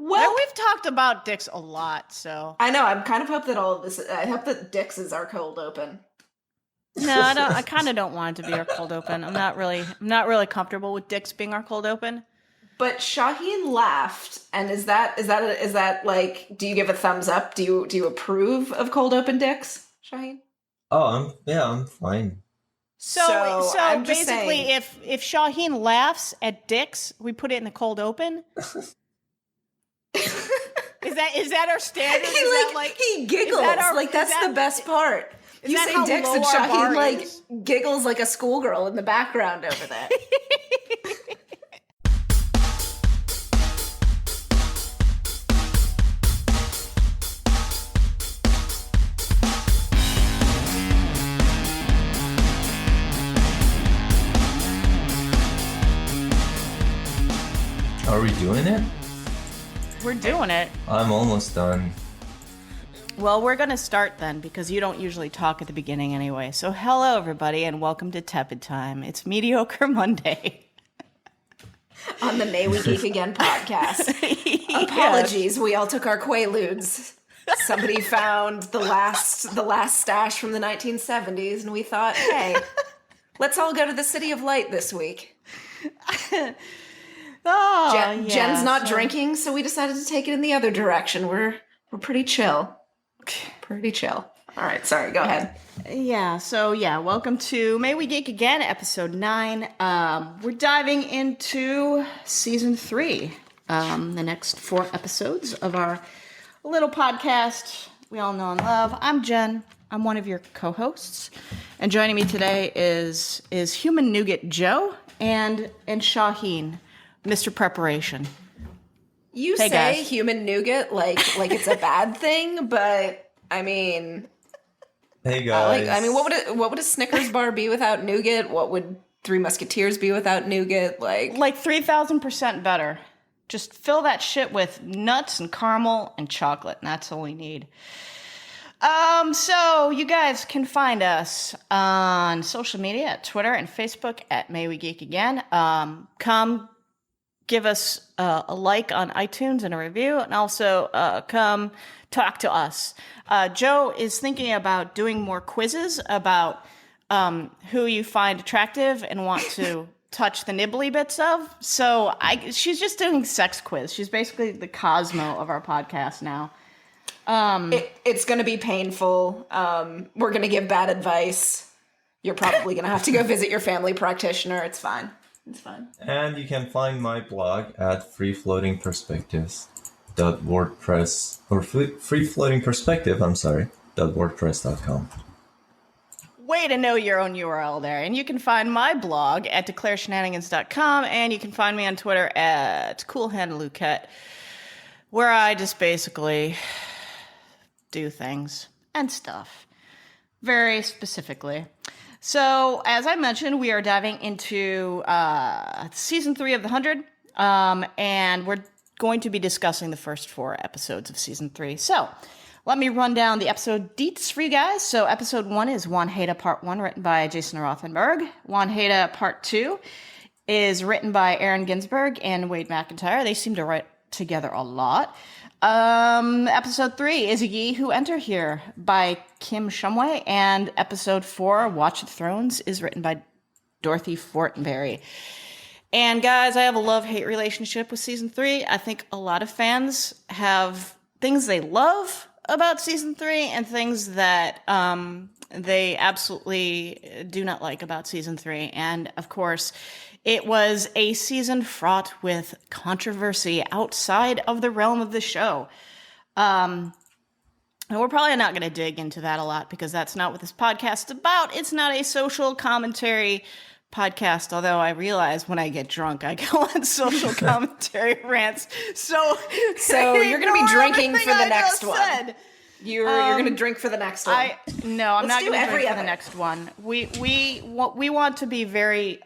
Well, we've talked about dicks a lot, so I know. I kind of hope that all of this. I hope that dicks is our cold open. no, I don't. I kind of don't want it to be our cold open. I'm not really comfortable with dicks being our cold open. But Shahin laughed, and is that like? Do you give a thumbs up? Do you approve of cold open dicks, Shahin? Oh, I'm fine. So I'm just basically, saying, if Shahin laughs at dicks, we put it in the cold open. Is that our standard? He giggles. That's the best part. You that say how dicks low and our Shahin bar is? giggles like a schoolgirl in the background over there. Are we doing it? We're doing it. I'm almost done. Well, we're going to start then, because you don't usually talk at the beginning anyway. So hello, everybody, and welcome to Tepid Time. It's Mediocre Monday. On the May We Geek Again podcast. Apologies, we all took our Quaaludes. Somebody found the last stash from the 1970s, and we thought, hey, let's all go to the City of Light this week. Jen's not drinking, so we decided to take it in the other direction. We're pretty chill. Pretty chill. All right, sorry, go ahead. Welcome to May We Geek Again, episode 9. We're diving into season 3, the next 4 episodes of our little podcast we all know and love. I'm Jen. I'm one of your co-hosts, and joining me today is Human Nougat Joe and Shahin, Mr. Preparation. You hey, say guys. human nougat like it's a bad thing, but I mean, Hey guys. what would a Snickers bar be without nougat? What would Three Musketeers be without nougat? Like 3,000% better. Just fill that shit with nuts and caramel and chocolate, and that's all we need. So you guys can find us on social media at Twitter and Facebook at May We Geek Again. Come give us a like on iTunes and a review, and also come talk to us. Joe is thinking about doing more quizzes about who you find attractive and want to touch the nibbly bits of. So she's just doing sex quiz. She's basically the Cosmo of our podcast now. it's going to be painful. We're going to give bad advice. You're probably going to have to go visit your family practitioner. It's fine. It's fine. And you can find my blog at freefloatingperspectives.wordpress or freefloatingperspective.wordpress.com. Way to know your own URL there. And you can find my blog at declareshenanigans.com, and you can find me on Twitter at CoolHandLuquette, where I just basically do things and stuff. Very specifically. So, as I mentioned, we are diving into season 3 of The 100, and we're going to be discussing the first 4 episodes of season 3. So, let me run down the episode deets for you guys. So, episode 1 is Wanheda Part 1, written by Jason Rothenberg. Wanheda Part 2 is written by Aaron Ginsberg and Wade McIntyre. They seem to write together a lot. Episode 3 is Ye Who Enter Here by Kim Shumway, and episode 4, Watch of the Thrones, is written by Dorothy Fortenberry. And guys, I have a love-hate relationship with season 3. I think a lot of fans have things they love about season 3 and things that they absolutely do not like about season 3. And of course, it was a season fraught with controversy outside of the realm of the show. And we're probably not going to dig into that a lot because that's not what this podcast is about. It's not a social commentary podcast, although I realize when I get drunk, I go on social commentary rants. So you're going to be drinking for the next one. You're going to drink for the next one. No, I'm not going to drink for the next one. We want to be very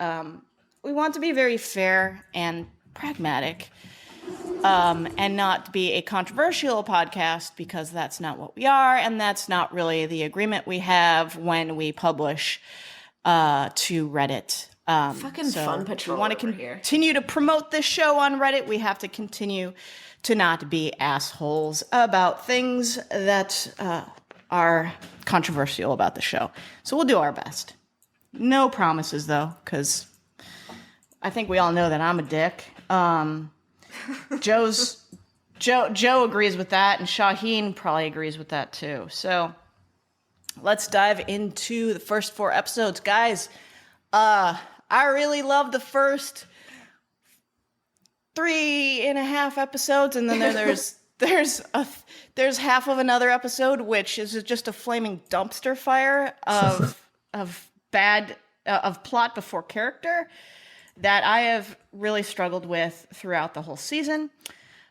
fair and pragmatic, and not be a controversial podcast, because that's not what we are, and that's not really the agreement we have when we publish to Reddit Fucking So fun patrol we want over to here. continue to promote this show on Reddit. We have to continue to not be assholes about things that are controversial about the show. So we'll do our best. No promises, though, because I think we all know that I'm a dick. Joe agrees with that, and Shahin probably agrees with that too. So let's dive into the first 4 episodes, guys. I really love the first 3.5 episodes, and then there's half of another episode which is just a flaming dumpster fire of plot before character that I have really struggled with throughout the whole season.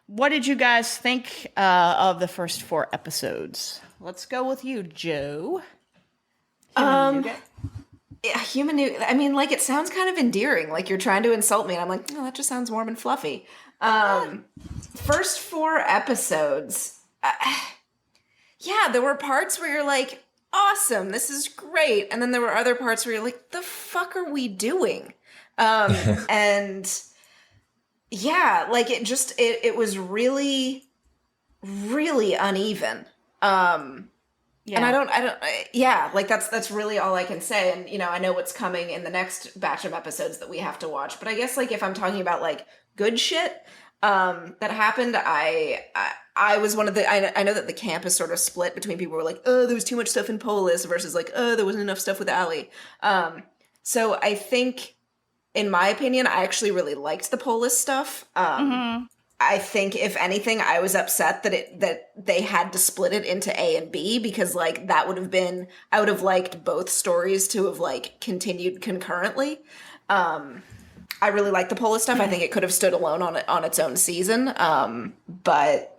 What did you guys think of the first 4 episodes? Let's go with you, Joe. Yeah, human new. I mean, like, it sounds kind of endearing. Like you're trying to insult me, and I'm like, oh, that just sounds warm and fluffy. First 4 episodes. Yeah, there were parts where you're like, awesome, this is great, and then there were other parts where you're like, the fuck are we doing? And yeah, like it was really, really uneven. Yeah. And yeah, like that's really all I can say. And, I know what's coming in the next batch of episodes that we have to watch. But I guess, like, if I'm talking about, like, good shit that happened, I was one of the, I know that the camp is sort of split between people who were like, oh, there was too much stuff in Polis versus, like, oh, there wasn't enough stuff with ALIE. So I think, in my opinion, I actually really liked the Polis stuff. I think, if anything, I was upset that they had to split it into A and B, because, like, I would have liked both stories to have, like, continued concurrently. I really like the Polis stuff. I think it could have stood alone on its own season. But,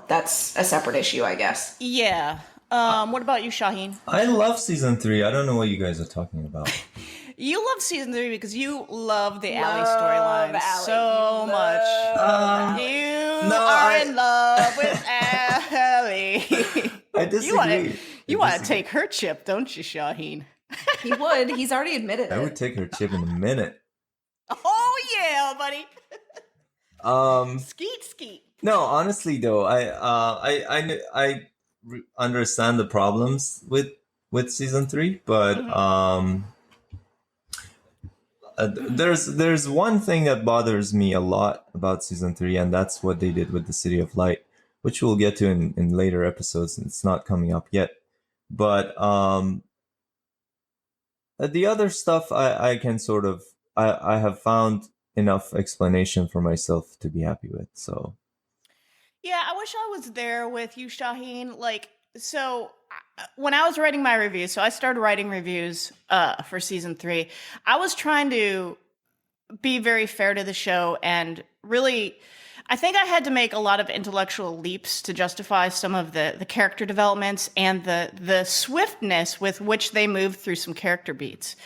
that's a separate issue, I guess. Yeah. What about you, Shahin? I love season 3. I don't know what you guys are talking about. You love season 3 because you love the ALIE storyline so much. In love with ALIE. I disagree. You want to take her chip, don't you, Shahin? He would. He's already admitted I it. would take her chip in a minute. Oh yeah, buddy. Skeet. No, honestly though, I understand the problems with season 3, but there's one thing that bothers me a lot about season 3, and that's what they did with the City of Light, which we'll get to in later episodes. It's not coming up yet, but the other stuff I can sort of I have found enough explanation for myself to be happy with. So yeah, I wish I was there with you, Shahin. Like, so when I was writing my reviews, so I started writing reviews for season 3. I was trying to be very fair to the show, and really, I think I had to make a lot of intellectual leaps to justify some of the character developments and the swiftness with which they moved through some character beats.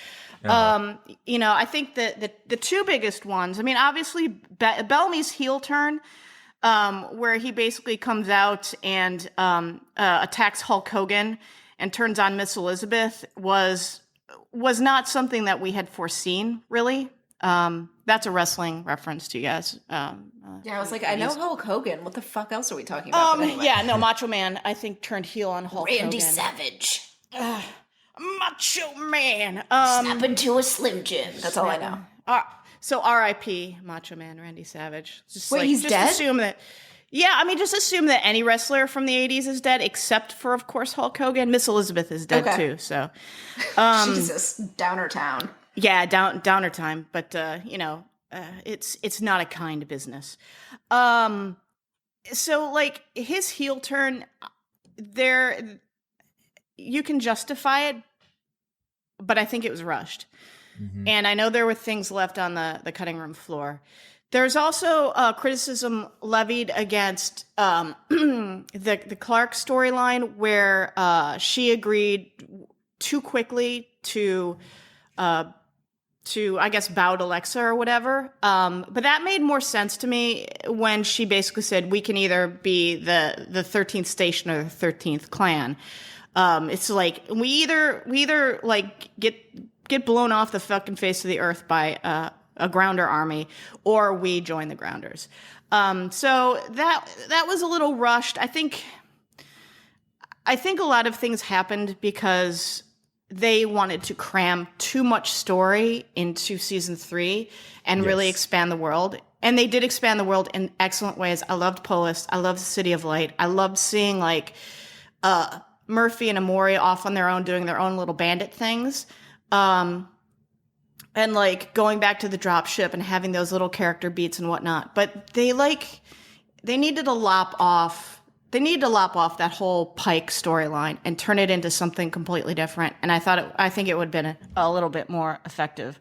I think that the 2 biggest ones, I mean, obviously Bellamy's heel turn, where he basically comes out and attacks Hulk Hogan and turns on Miss Elizabeth, was not something that we had foreseen, really. That's a wrestling reference to you guys. Yeah, I was like, I know Hulk Hogan. What the fuck else are we talking about? But anyway. Yeah, no, Macho Man, I think, turned heel on Hulk Hogan. Randy Savage. Macho Man. Snap into a Slim Jim. That's all I know. So R.I.P. Macho Man Randy Savage. Wait, he's dead? Assume that. Yeah, I mean, just assume that any wrestler from the 80s is dead, except for, of course, Hulk Hogan. Miss Elizabeth is dead too. So, Jesus, Downer Town. Yeah, downer time. But it's not a kind business. So, like, his heel turn, you can justify it, but I think it was rushed. Mm-hmm. And I know there were things left on the cutting room floor. There's also criticism levied against the Clark storyline, where she agreed too quickly to I guess, bow to Lexa or whatever. But that made more sense to me when she basically said, we can either be the 13th station or the 13th clan. It's like, we either like get blown off the fucking face of the earth by a grounder army, or we join the grounders. So that was a little rushed. I think a lot of things happened because they wanted to cram too much story into season 3 and really expand the world. And they did expand the world in excellent ways. I loved Polis. I loved the City of Light. I loved seeing like Murphy and Amori off on their own doing their own little bandit things. And like going back to the drop ship and having those little character beats and whatnot. But they needed to lop off that whole Pike storyline and turn it into something completely different. And I think it would have been a little bit more effective.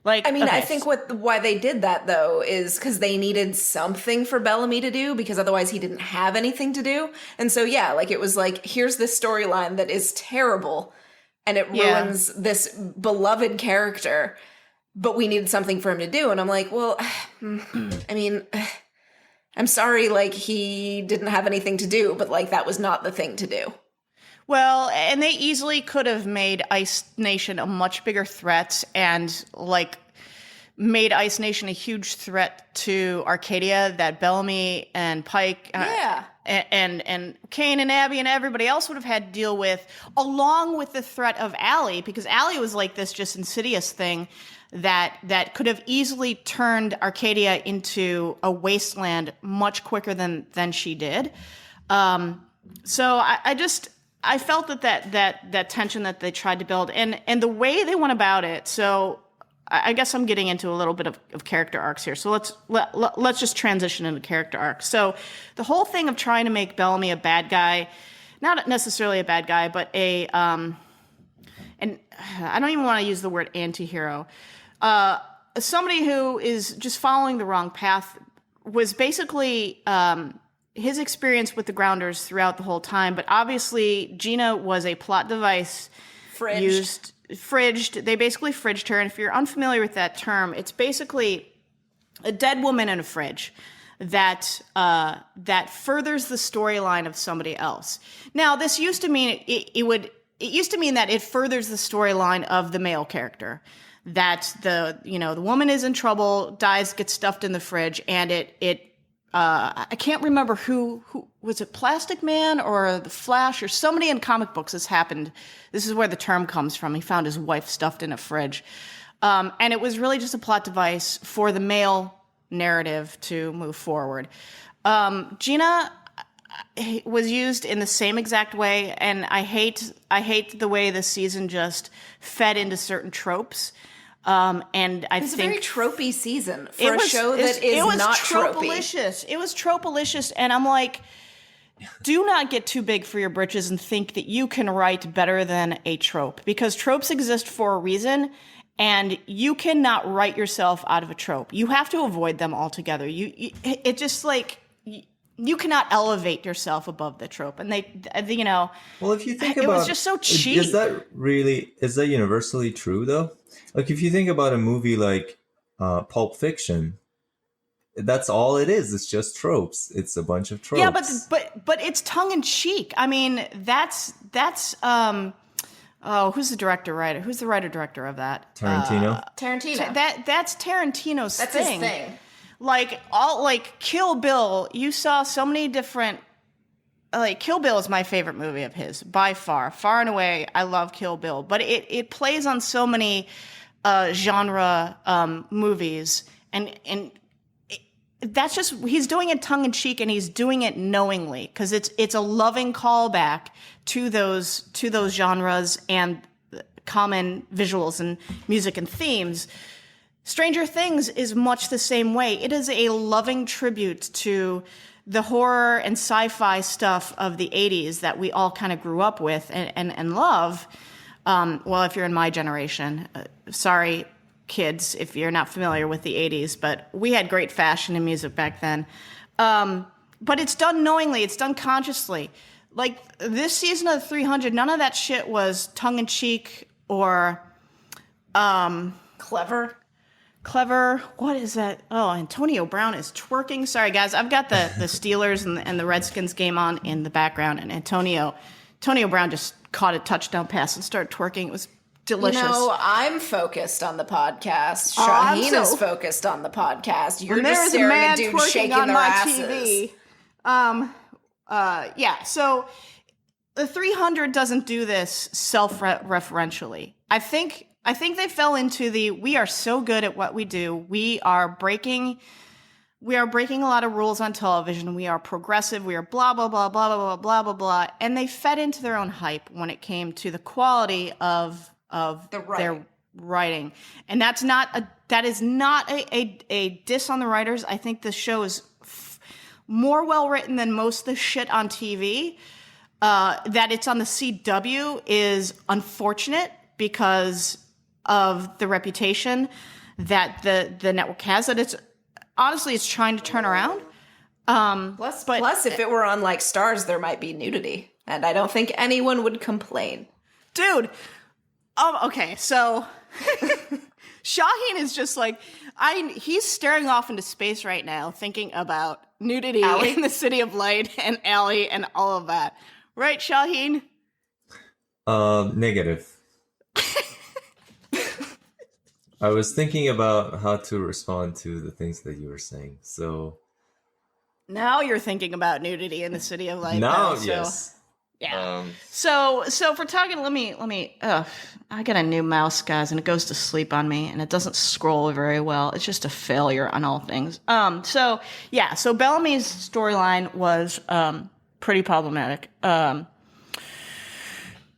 Like, I mean, I think why they did that though is because they needed something for Bellamy to do, because otherwise he didn't have anything to do. And so yeah, like it was like, here's this storyline that is terrible and it ruins this beloved character, but we needed something for him to do. And I'm like, well, I mean, I'm sorry, like he didn't have anything to do, but like that was not the thing to do. Well, and they easily could have made Ice Nation a much bigger threat and like made Ice Nation a huge threat to Arcadia that Bellamy and Pike and Kane and Abby and everybody else would have had to deal with, along with the threat of ALIE, because ALIE was like this just insidious thing that could have easily turned Arcadia into a wasteland much quicker than she did. So I felt that tension that they tried to build and the way they went about it. So I guess I'm getting into a little bit of character arcs here. So let's just transition into character arcs. So the whole thing of trying to make Bellamy a bad guy, not necessarily a bad guy, but and I don't even want to use the word anti-hero. Somebody who is just following the wrong path was basically his experience with the grounders throughout the whole time. But obviously, Gina was a plot device fridged. They basically fridged her. And if you're unfamiliar with that term, it's basically a dead woman in a fridge that furthers the storyline of somebody else. Now, this used to mean it used to mean that it furthers the storyline of the male character. That the woman is in trouble, dies, gets stuffed in the fridge, and I can't remember who was it, Plastic Man or the Flash or somebody in comic books has happened. This is where the term comes from. He found his wife stuffed in a fridge. And it was really just a plot device for the male narrative to move forward. Gina was used in the same exact way, and I hate the way the season just fed into certain tropes. And I think a very tropey season for a show that is not tropey. It was tropelicious, and I'm like, do not get too big for your britches and think that you can write better than a trope, because tropes exist for a reason, and you cannot write yourself out of a trope. You have to avoid them altogether. It just like you cannot elevate yourself above the trope, and they Well, if you think about it, was just so cheap. Is that universally true though? Like if you think about a movie like Pulp Fiction, that's all it is. It's just tropes. It's a bunch of tropes. Yeah, but it's tongue in cheek. I mean, that's who's the director-writer? Who's the writer-director of that? Tarantino. Tarantino. That's Tarantino's That's thing. his thing. Like Kill Bill, you saw so many different. Like Kill Bill is my favorite movie of his by far and away. I love Kill Bill, but it plays on so many genre movies, and that's just, he's doing it tongue in cheek, and he's doing it knowingly because it's a loving callback to those genres and common visuals and music and themes. Stranger Things is much the same way. It is a loving tribute to the horror and sci-fi stuff of the 80s that we all kind of grew up with and love. Well, if you're in my generation, sorry, kids, if you're not familiar with the 80s, but we had great fashion and music back then. But it's done knowingly. It's done consciously. Like this season of 300, none of that shit was tongue-in-cheek or Clever. What is that? Oh, Antonio Brown is twerking. Sorry, guys. I've got the Steelers and the Redskins game on in the background, and Antonio Brown just caught a touchdown pass and started twerking. It was delicious. You know, I'm focused on the podcast. I'm Shahin so- is focused on the podcast. You're And just there's a staring man at dudes twerking shaking on their my asses. TV. Yeah. So the 300 doesn't do this self-referentially. I think they fell into we are so good at what we do. We are breaking a lot of rules on television. We are progressive. We are blah, blah, blah, blah, blah, blah, blah, blah, blah. And they fed into their own hype when it came to the quality of their writing. And that is not a diss on the writers. I think the show is more well written than most of the shit on TV. That it's on the CW is unfortunate because of the reputation that the network has. That it's trying to turn around. Plus, if it were on like Stars, there might be nudity, and I don't think anyone would complain. Dude. Okay, so Shahin is just like he's staring off into space right now, thinking about nudity ALIE? in the City of Light and ALIE and all of that. Right, Shahin? Negative. I was thinking about how to respond to the things that you were saying. So now you're thinking about nudity in the City of Light. now, though, yes. Yeah. So if we're talking, let me. I got a new mouse, guys, and it goes to sleep on me, and it doesn't scroll very well. It's just a failure on all things. So Bellamy's storyline was pretty problematic.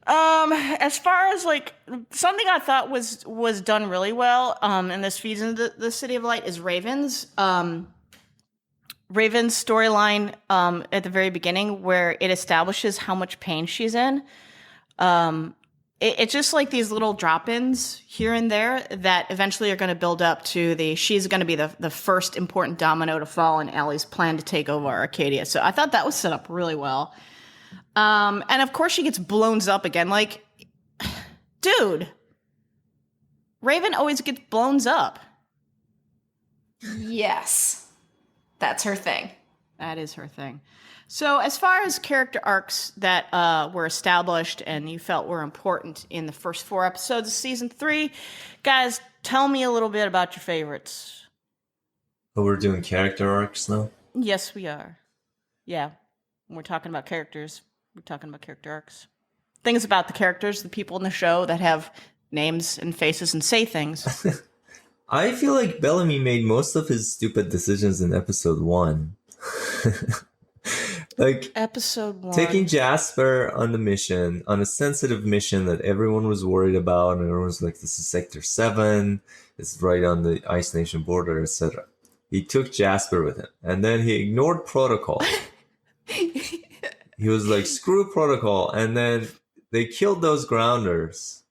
As far as like something I thought was done really well, and this feeds into the City of Light is Raven's storyline at the very beginning, where it establishes how much pain she's in. It's just like these little drop-ins here and there that eventually are going to build up to she's going to be the first important domino to fall in ALIE's plan to take over Arcadia. So I thought that was set up really well. And of course she gets blown up again. Like, dude, Raven always gets blown up. Yes. That's her thing. That is her thing. So as far as character arcs that were established and you felt were important in the first 4 episodes of season 3, guys, tell me a little bit about your favorites. Oh, we're doing character arcs now? Yes, we are. Yeah. When we're talking about characters, we're talking about character arcs. Things about the characters, the people in the show that have names and faces and say things. I feel like Bellamy made most of his stupid decisions in episode 1. Like episode 1. taking Jasper on a sensitive mission that everyone was worried about, and everyone was like, this is Sector 7, it's right on the Ice Nation border, etc. He took Jasper with him, and then he ignored protocol. He was like, screw protocol, and then they killed those grounders.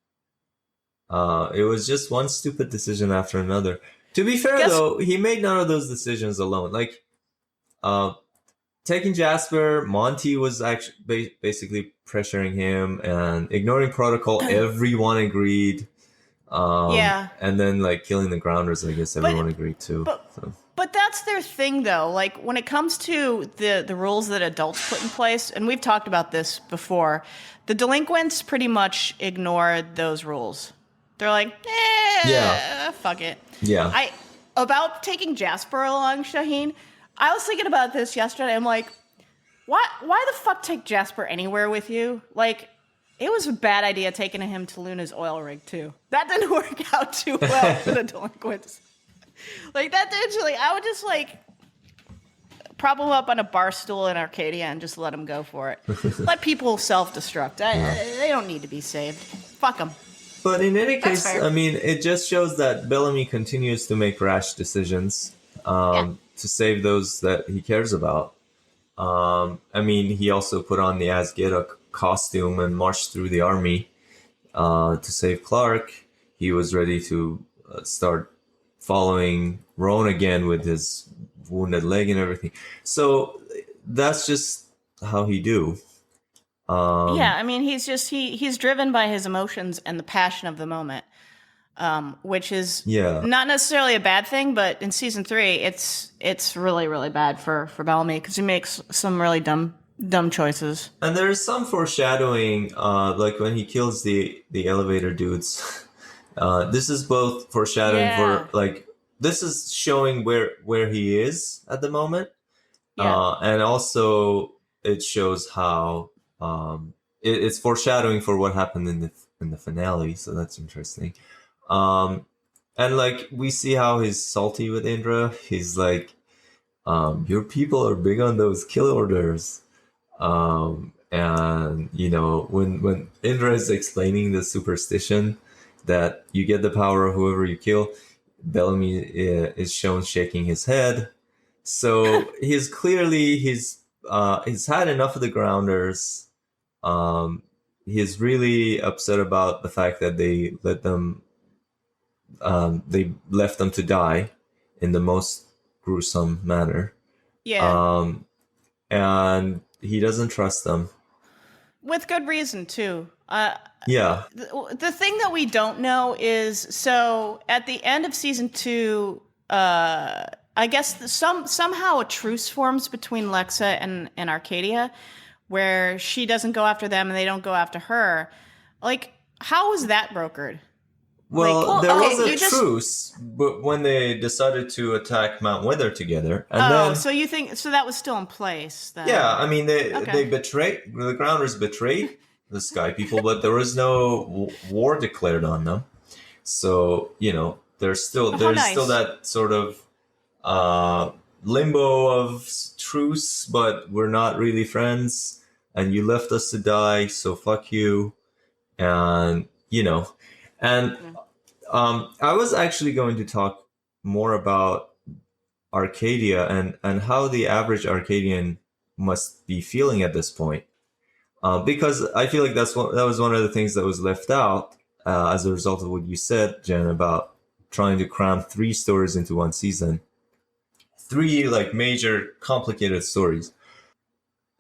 It was just one stupid decision after another. To be fair, though, he made none of those decisions alone. Like, taking Jasper, Monty was actually basically pressuring him, and ignoring protocol, everyone agreed. And then, like, killing the grounders, I guess everyone agreed too. But that's their thing, though. Like, when it comes to the rules that adults put in place, and we've talked about this before, the delinquents pretty much ignore those rules. They're like, fuck it. Yeah. About taking Jasper along, Shahin, I was thinking about this yesterday. I'm like, why the fuck take Jasper anywhere with you? Like, it was a bad idea taking him to Luna's oil rig, too. That didn't work out too well for the delinquents. Like, that did really, I would just, like, prop him up on a bar stool in Arcadia and just let him go for it. Let people self-destruct. They don't need to be saved. Fuck them. But in any case, I mean, it just shows that Bellamy continues to make rash decisions to save those that he cares about. I mean, he also put on the Asgeda costume and marched through the army to save Clark. He was ready to start following Roan again with his wounded leg and everything. So that's just how he do. I mean, he's driven by his emotions and the passion of the moment, which is not necessarily a bad thing, but in season 3, it's really, really bad for Bellamy because he makes some really dumb Dumb choices. And there is some foreshadowing, like when he kills the elevator dudes. This is both foreshadowing Yeah. for like this is showing where he is at the moment, Yeah. and also it shows how it's foreshadowing for what happened in the finale. So that's interesting. And like we see how he's salty with Indra. He's like, your people are big on those kill orders. And you know, when Indra is explaining the superstition that you get the power of whoever you kill, Bellamy is shown shaking his head. So he's had enough of the grounders. He's really upset about the fact that they left them to die in the most gruesome manner. Yeah. And he doesn't trust them. With good reason, too. Yeah. The thing that we don't know is, so at the end of season 2, I guess somehow a truce forms between Lexa and Arcadia, where she doesn't go after them and they don't go after her. Like, how was that brokered? Well, there okay, was a truce, but when they decided to attack Mount Weather together, and then so you think that was still in place? Then? yeah, I mean they betrayed the Grounders betrayed the Sky People, but there was no war declared on them. So you know there's still that sort of limbo of truce, but we're not really friends, and you left us to die, so fuck you, and you know, and. I was actually going to talk more about Arcadia and how the average Arkadian must be feeling at this point, because I feel like that was one of the things that was left out as a result of what you said, Jen, about trying to cram 3 stories into one season, 3 like major complicated stories,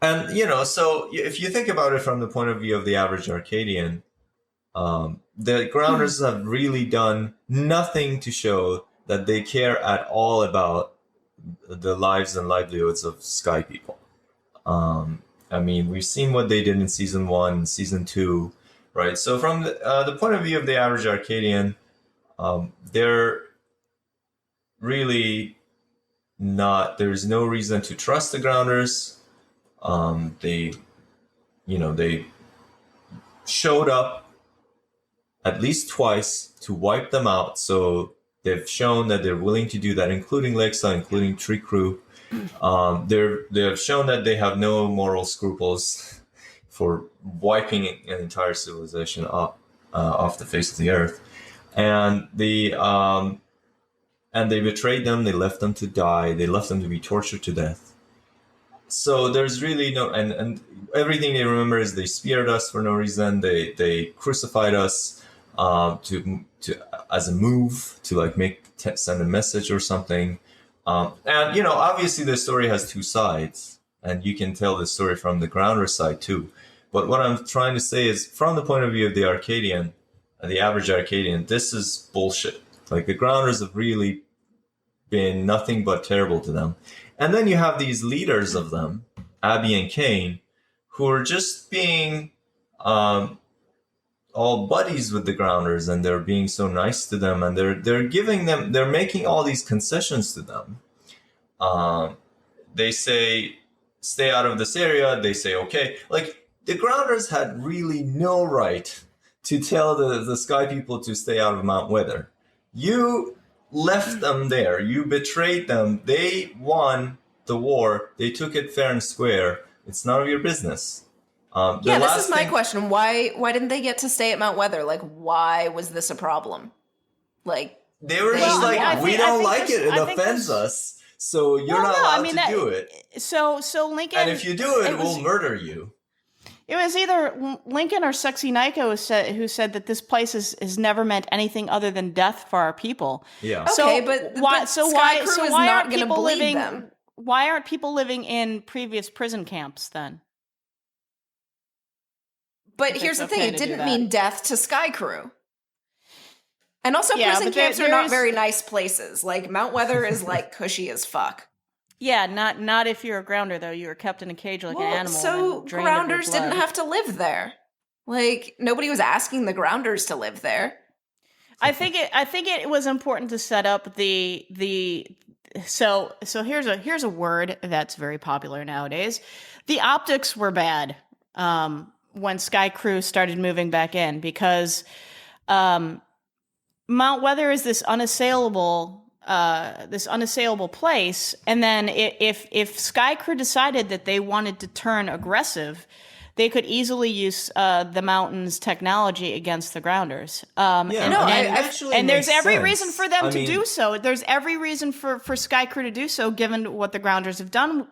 and you know, so if you think about it from the point of view of the average Arkadian. The Grounders have really done nothing to show that they care at all about the lives and livelihoods of Sky People. I mean, we've seen what they did in season 1, season 2, right? So from the point of view of the average Arkadian, they're really not. There's no reason to trust the Grounders. They showed up at least twice to wipe them out. So they've shown that they're willing to do that, including Lexa, including Skaikru. They have shown that they have no moral scruples for wiping an entire civilization off the face of the earth. And they betrayed them. They left them to die. They left them to be tortured to death. So there's really no, and everything they remember is they speared us for no reason. They crucified us. To as a move to like send a message or something, and you know, obviously the story has 2 sides, and you can tell the story from the Grounder side too. But what I'm trying to say is, from the point of view of the Arkadian, the average Arkadian, this is bullshit. Like the Grounders have really been nothing but terrible to them, and then you have these leaders of them, Abby and Kane, who are just being. All buddies with the Grounders, and they're being so nice to them, and they're making all these concessions to them. They say stay out of this area. They say okay. Like the Grounders had really no right to tell the Sky People to stay out of Mount Weather. You left them there. You betrayed them. They won the war. They took it fair and square. It's none of your business. This is my question. Why didn't they get to stay at Mount Weather? Like, why was this a problem? Like, they were just like, we don't like it. It offends us. So you're not allowed to do it. So Lincoln... And if you do it, we'll murder you. It was either Lincoln or Sexy Nico who said that this place has never meant anything other than death for our people. Yeah. Okay, but why aren't people living them? Why aren't people living in previous prison camps then? But here's the thing, it didn't mean death to Skaikru. And also prison camps are not very nice places. Like Mount Weather is like cushy as fuck. Yeah, not if you're a grounder though. You were kept in a cage like an animal. So and drained of your grounders didn't blood. have to live there. Like nobody was asking the grounders to live there. I think it was important to set up the so here's a word that's very popular nowadays. The optics were bad when Skaikru started moving back in because Mount Weather is this unassailable place, and then if Skaikru decided that they wanted to turn aggressive, they could easily use the mountain's technology against the grounders. And there's every reason for them to do so. There's every reason for Skaikru to do so, given what the grounders have done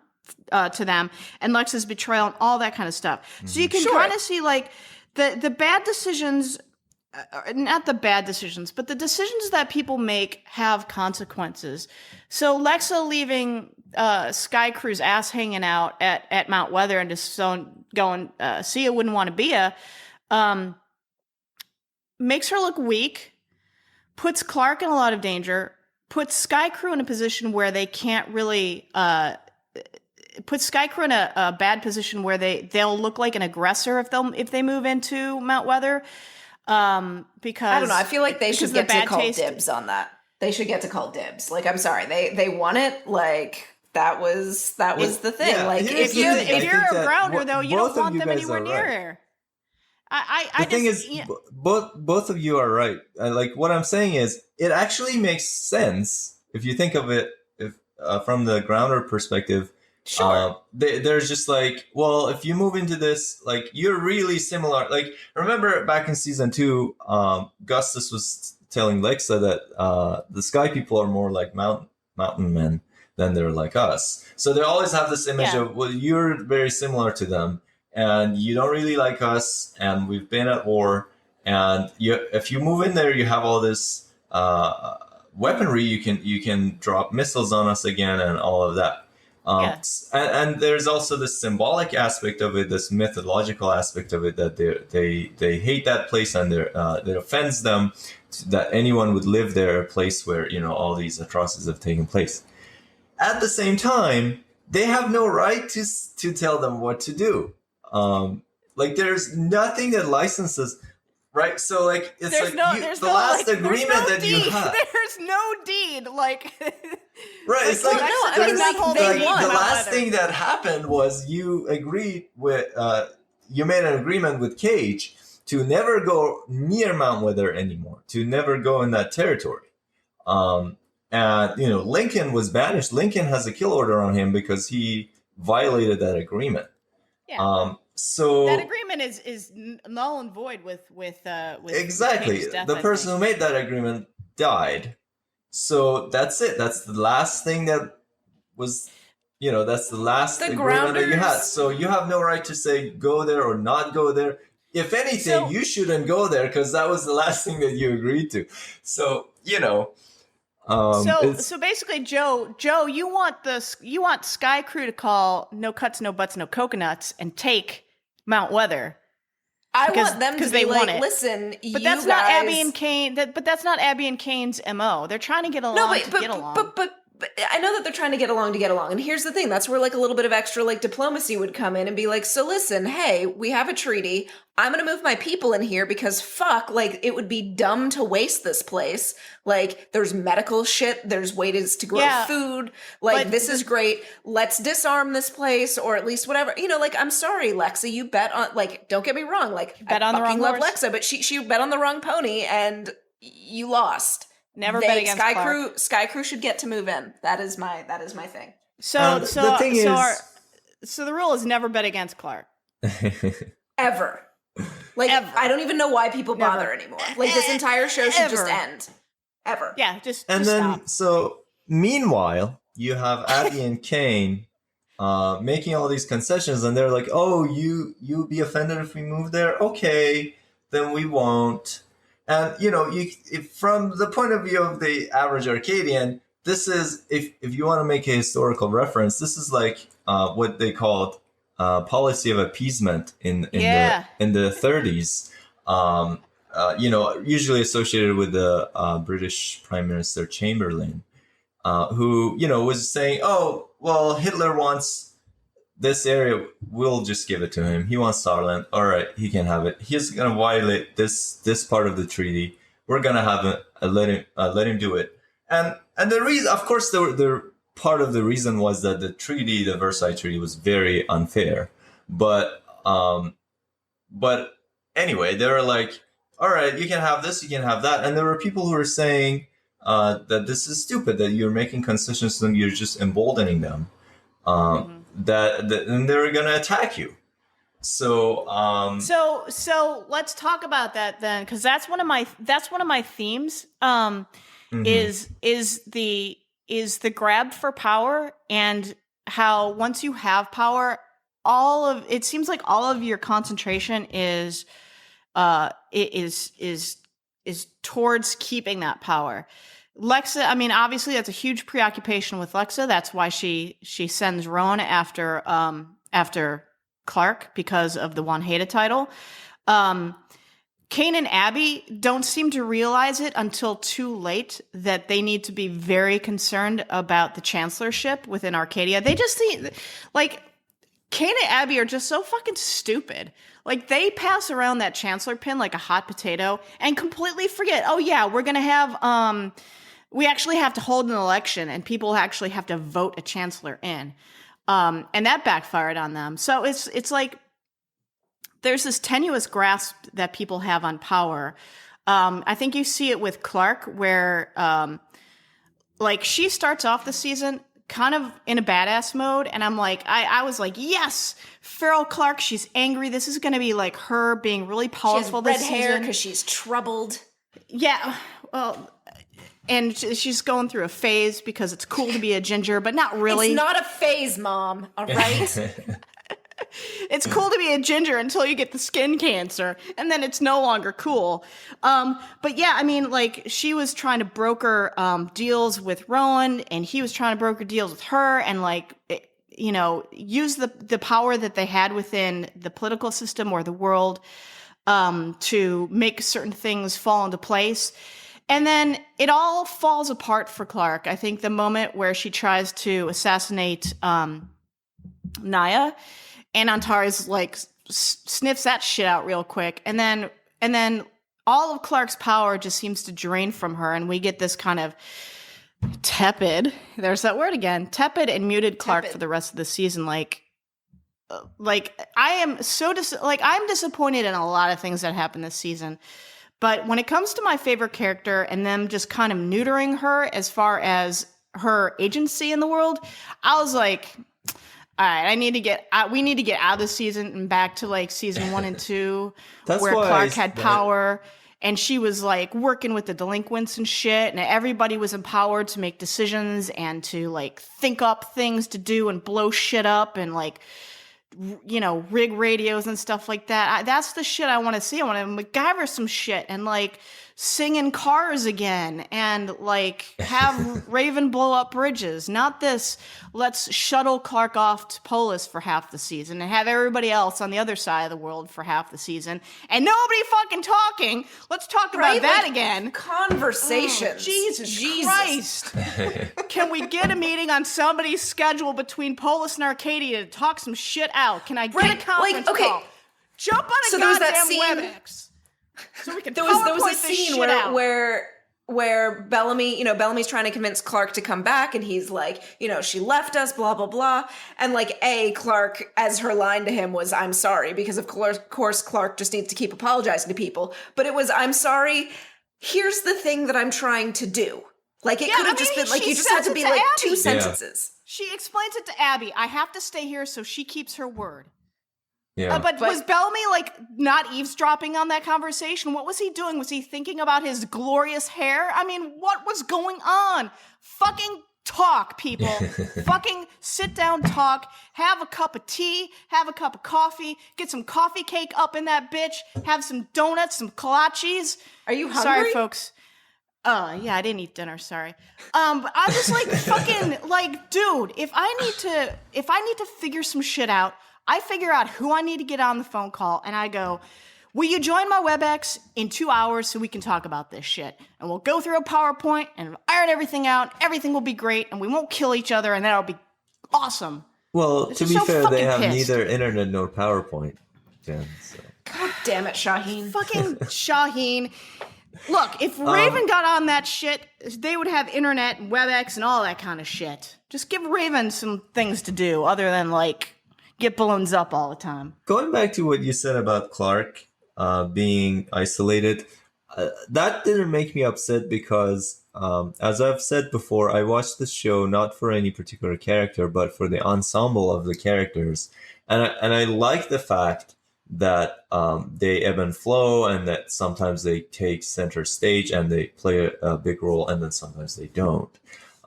to them and Lex's betrayal and all that kind of stuff. So you can kind of see like the bad decisions. Not the bad decisions, but the decisions that people make have consequences. So Lexa leaving Skaikru's ass hanging out at Mount Weather and just going, see ya, wouldn't want to be ya, makes her look weak, puts Clark in a lot of danger, puts Skaikru in a position where they can't really, puts Skaikru in a bad position where they'll look like an aggressor if they move into Mount Weather. Because I don't know. I feel like they should get to call dibs on that. They should get to call dibs. Like, I'm sorry, they won it. Like that was the thing. Yeah, like if you're a grounder though, you don't want them anywhere near here. The thing is, both of you are right. Like what I'm saying is, it actually makes sense if you think of it from the grounder perspective. Sure. There's just like, well, if you move into this, like you're really similar. Like remember back in season 2, Gustus was telling Lexa that the sky people are more like mountain men than they're like us. So they always have this image of, well, you're very similar to them, and you don't really like us, and we've been at war, and if you move in there, you have all this weaponry. You can drop missiles on us again, and all of that. And there's also this symbolic aspect of it, this mythological aspect of it, that they hate that place, and it offends them that anyone would live there, a place where all these atrocities have taken place. At the same time, they have no right to tell them what to do. Like there's nothing that licenses. Right, so like it's there's the last agreement that you have. There's no deed, like. Right, it's like the last thing that happened was you agreed with you made an agreement with Cage to never go near Mount Weather anymore, to never go in that territory. And Lincoln was banished. Lincoln has a kill order on him because he violated that agreement. Yeah. So that agreement is null and void with exactly Cage's death, the person who made that agreement died. So that's it. That's the last thing that was, that's the last agreement that you had. So you have no right to say go there or not go there. If anything, you shouldn't go there because that was the last thing that you agreed to. So so basically, Joe, you want Skaikru to call no cuts, no butts, no coconuts and take Mount Weather. I want them to be like, listen, but that's not Abby and Kane. But that's not Abby and Kane's MO. They're trying to get along to get along. But I know that they're trying to get along. And here's the thing. That's where like a little bit of extra like diplomacy would come in and be like, so listen, hey, we have a treaty. I'm going to move my people in here because fuck, like it would be dumb to waste this place. Like there's medical shit. There's ways to grow food. Like this is great. Let's disarm this place or at least whatever. Like, I'm sorry, Lexa, you bet on, like, don't get me wrong. Like bet on the wrong horse. Lexa, but she bet on the wrong pony and you lost. Never bet against Clark. Skaikru should get to move in. That is my thing. So the rule is never bet against Clark. Ever. Like ever. I don't even know why people bother anymore. Like this entire show should just end. Ever. Yeah, just then stop. So meanwhile, you have Abby and Kane making all these concessions, and they're like, "Oh, you'll be offended if we move there? Okay, then we won't." And if from the point of view of the average Arkadian, this is if you want to make a historical reference, this is like what they called policy of appeasement in the 30s. Usually associated with the British Prime Minister Chamberlain, who was saying, "Oh, well, Hitler wants this area. We'll just give it to him. He wants Saarland. All right, he can have it. He's gonna violate this part of the treaty. We're gonna have let him do it. And the reason, of course, the part of the reason was that the Versailles Treaty, was very unfair. But anyway, they were like, all right, you can have this, you can have that. And there were people who were saying that this is stupid, that you're making concessions and you're just emboldening them, that and they're going to attack you. So so let's talk about that then, because that's one of my themes. Is the grab for power, and how once you have power, it seems like all of your concentration is towards keeping that power. Lexa, I mean, obviously that's a huge preoccupation with Lexa. That's why she sends Rowan after Clark, because of the Wanheda title. Kane and Abby don't seem to realize it until too late that they need to be very concerned about the chancellorship within Arcadia. They just see, like, Kane and Abby are just so fucking stupid. Like, they pass around that chancellor pin like a hot potato and completely forget, oh yeah, we're gonna have, we actually have to hold an election and people actually have to vote a chancellor in. And that backfired on them. So it's like, there's this tenuous grasp that people have on power. I think you see it with Clark, where, like, she starts off the season kind of in a badass mode, and I'm like, I was like, yes, Feral Clark, she's angry. This is going to be like her being really powerful this season. She has red hair because she's troubled. Yeah, well, and she's going through a phase because it's cool to be a ginger, but not really. It's not a phase, Mom, all right? It's cool to be a ginger until you get the skin cancer, and then it's no longer cool. But yeah, I mean, like, she was trying to broker deals with Rowan, and he was trying to broker deals with her, and, like, use the power that they had within the political system or the world to make certain things fall into place. And then it all falls apart for Clark. I think the moment where she tries to assassinate Naya, and Antares, like, sniffs that shit out real quick, and then all of Clark's power just seems to drain from her, and we get this kind of tepid. There's that word again, tepid and muted Clark for the rest of the season. Like I am so I'm disappointed in a lot of things that happen this season, but when it comes to my favorite character and them just kind of neutering her as far as her agency in the world, I was like, all right, we need to get out of this season and back to, like, season 1 and 2, where Clark had power and she was, like, working with the delinquents and shit, and everybody was empowered to make decisions and to, like, think up things to do and blow shit up and, like, rig radios and stuff like that. That's the shit I want to see. I want to MacGyver some shit and, like, sing in cars again and, like, have Raven blow up bridges. Not this, let's shuttle Clark off to Polis for half the season and have everybody else on the other side of the world for half the season and nobody fucking talking. Let's talk about that again. Conversations. Oh, Jesus Christ. Can we get a meeting on somebody's schedule between Polis and Arcadia to talk some shit out? Can I get a conference call? Jump on a goddamn WebEx. So we can there was a scene where Bellamy's trying to convince Clark to come back, and he's like, she left us, blah, blah, blah. And, like, Clark, as her line to him was, I'm sorry, because of course Clark just needs to keep apologizing to people. But it was, I'm sorry, here's the thing that I'm trying to do. Like, it could have just been, like, you just had to be, like, Abby. 2 sentences. She explains it to Abby. I have to stay here so she keeps her word. Yeah. But was Bellamy, like, not eavesdropping on that conversation? What was he doing? Was he thinking about his glorious hair? I mean, what was going on? Fucking talk, people. Fucking sit down, talk, have a cup of tea, have a cup of coffee, get some coffee cake up in that bitch, have some donuts, some kolaches. Are you hungry? Sorry, folks. Yeah, I didn't eat dinner, sorry. But I'm just like, fucking, like, dude, if I need to figure some shit out, I figure out who I need to get on the phone call, and I go, will you join my WebEx in 2 hours so we can talk about this shit? And we'll go through a PowerPoint and iron everything out. Everything will be great, and we won't kill each other, and that'll be awesome. Well, This to is be so fair, they fucking have pissed. neither internet nor PowerPoint, Jen. So. God damn it, Shahin. Fucking Shahin. Look, if Raven got on that shit, they would have internet and WebEx and all that kind of shit. Just give Raven some things to do other than, like, get balloons up all the time. Going back to what you said about Clark being isolated, that didn't make me upset because, as I've said before, I watched the show not for any particular character, but for the ensemble of the characters. And I like the fact that they ebb and flow, and that sometimes they take center stage and they play a big role, and then sometimes they don't.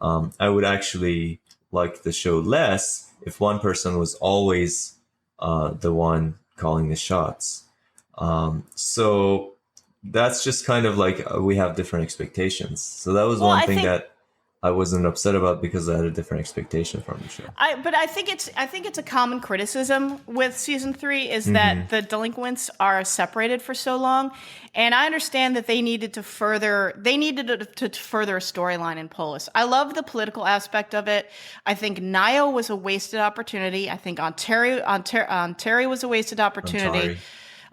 I would actually like the show less if one person was always the one calling the shots. So that's just kind of like we have different expectations. So that was one thing that I wasn't upset about because I had a different expectation from the show. But I think it's a common criticism with season 3 is that the delinquents are separated for so long, and I understand that they needed to further a storyline in Polis. I love the political aspect of it. I think Nio was a wasted opportunity. I think Ontari was a wasted opportunity.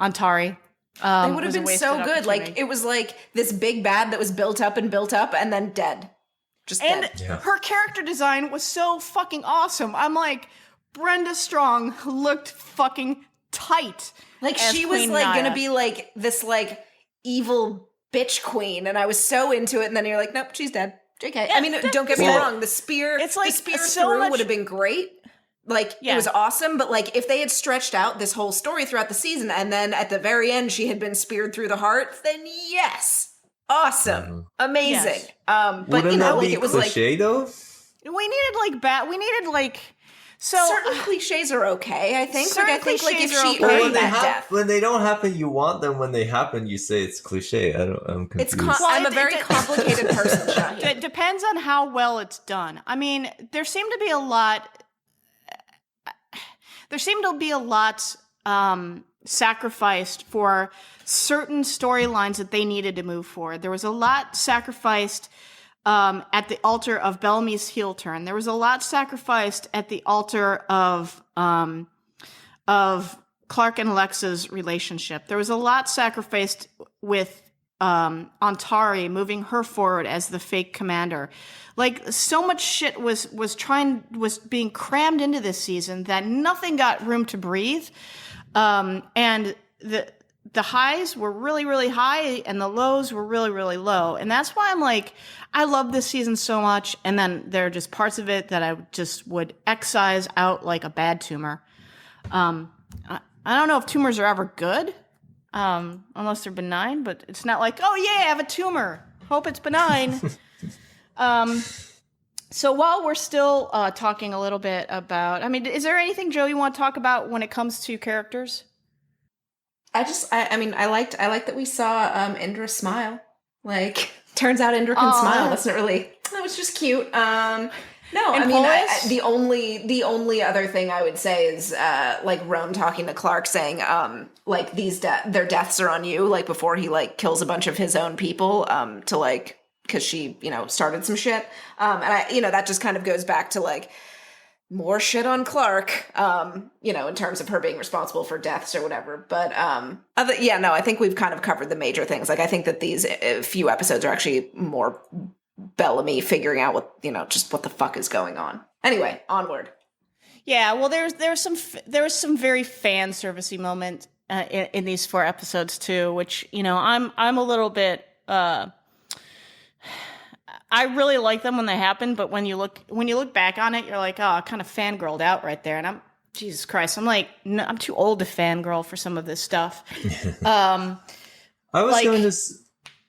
Ontari. It would have been so good. Like, it was like this big bad that was built up and then dead. And her character design was so fucking awesome. I'm like, Brenda Strong looked fucking tight. Like, she was Queen like Naya. gonna be like this like evil bitch queen, and I was so into it, and then you're like, nope, she's dead. JK. I mean, don't get me wrong, the spear through would have been great. Like, it was awesome, but like if they had stretched out this whole story throughout the season, and then at the very end she had been speared through the heart, then yes. Awesome. Amazing. Yes. But Wouldn't you know, that like be it was cliche, though? We needed certain cliches are okay, I think. Like, I think like if she Well, earned that death. when they don't happen, you want them. When they happen, you say it's cliche. I'm confused. I'm a very complicated person, Shahin. It depends on how well it's done. I mean, there seemed to be a lot sacrificed for certain storylines that they needed to move forward. There was a lot sacrificed at the altar of Bellamy's heel turn. There was a lot sacrificed at the altar of Clark and Alexa's relationship. There was a lot sacrificed with Ontari moving her forward as the fake commander. Like, so much shit was being crammed into this season that nothing got room to breathe. And the highs were really, really high and the lows were really, really low. And that's why I'm like, I love this season so much. And then there are just parts of it that I just would excise out like a bad tumor. I don't know if tumors are ever good, unless they're benign, but it's not like, oh yeah, I have a tumor. Hope it's benign. So while we're still talking a little bit about, I mean, is there anything, Joe, you want to talk about when it comes to characters? I liked that we saw Indra smile. Like, turns out Indra can smile. That's not really. That was just cute. No, and I mean, the only other thing I would say is like Roan talking to Clark, saying like their deaths are on you. Like, before he like kills a bunch of his own people to like, because she started some shit. And that just kind of goes back to like more shit on Clark, in terms of her being responsible for deaths or whatever. But I think we've kind of covered the major things. Like, I think that these few episodes are actually more Bellamy figuring out what the fuck is going on. Anyway, onward. Yeah, well, there was some very fan servicey moment in these 4 episodes too, which I'm a little bit. I really like them when they happen, but when you look back on it, you're like, oh, I kind of fangirled out right there, and I'm Jesus Christ, I'm like, no, I'm too old to fangirl for some of this stuff. I was going to.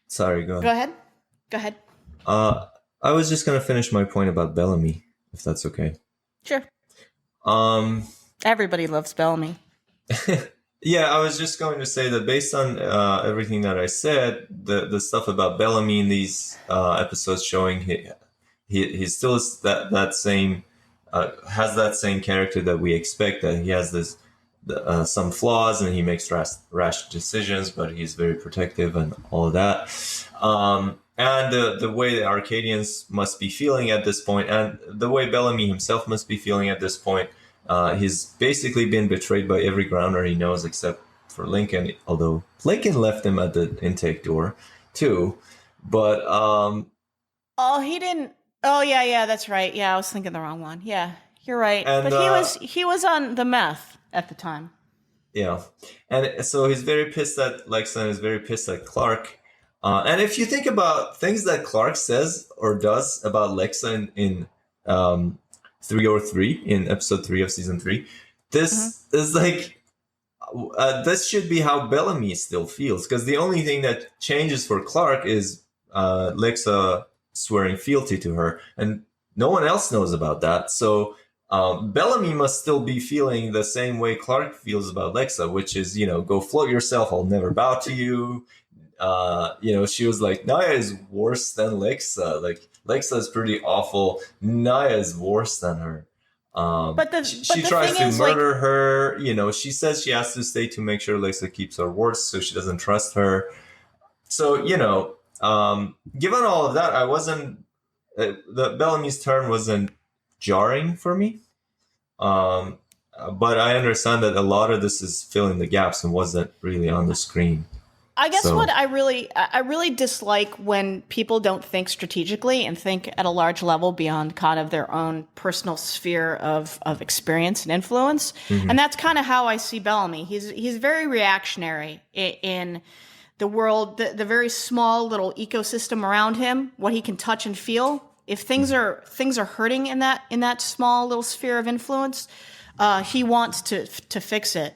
Sorry, go ahead. Go ahead. I was just going to finish my point about Bellamy, if that's okay. Sure. Everybody loves Bellamy. Yeah, I was just going to say that based on everything that I said, the stuff about Bellamy in these episodes showing he still is that same has that same character that we expect, that he has this some flaws and he makes rash decisions, but he's very protective and all of that. and the way the Arkadians must be feeling at this point, and the way Bellamy himself must be feeling at this point. He's basically been betrayed by every grounder he knows except for Lincoln, although Lincoln left him at the intake door too. But oh, he didn't. Oh yeah, that's right. Yeah, I was thinking the wrong one. Yeah, you're right. And, but he was on the meth at the time. Yeah, and so he's very pissed at Lexa and he's very pissed at Clark. And if you think about things that Clark says or does about Lexa in 303, in episode 3 of season 3, this is like, this should be how Bellamy still feels, because the only thing that changes for Clark is Lexa swearing fealty to her, and no one else knows about that. So Bellamy must still be feeling the same way Clark feels about Lexa, which is, go float yourself, I'll never bow to you. She was like, Naya is worse than Lexa. Like, Lexa is pretty awful. Naya is worse than her. She tries to murder her. She says she has to stay to make sure Lexa keeps her word, so she doesn't trust her. So, given all of that, I wasn't, the Bellamy's turn wasn't jarring for me. But I understand that a lot of this is filling the gaps and wasn't really on the screen. I guess what I really dislike when people don't think strategically and think at a large level beyond kind of their own personal sphere of experience and influence. And that's kind of how I see Bellamy. He's very reactionary in the world, the very small little ecosystem around him, what he can touch and feel. If things are hurting in that small little sphere of influence, he wants to fix it.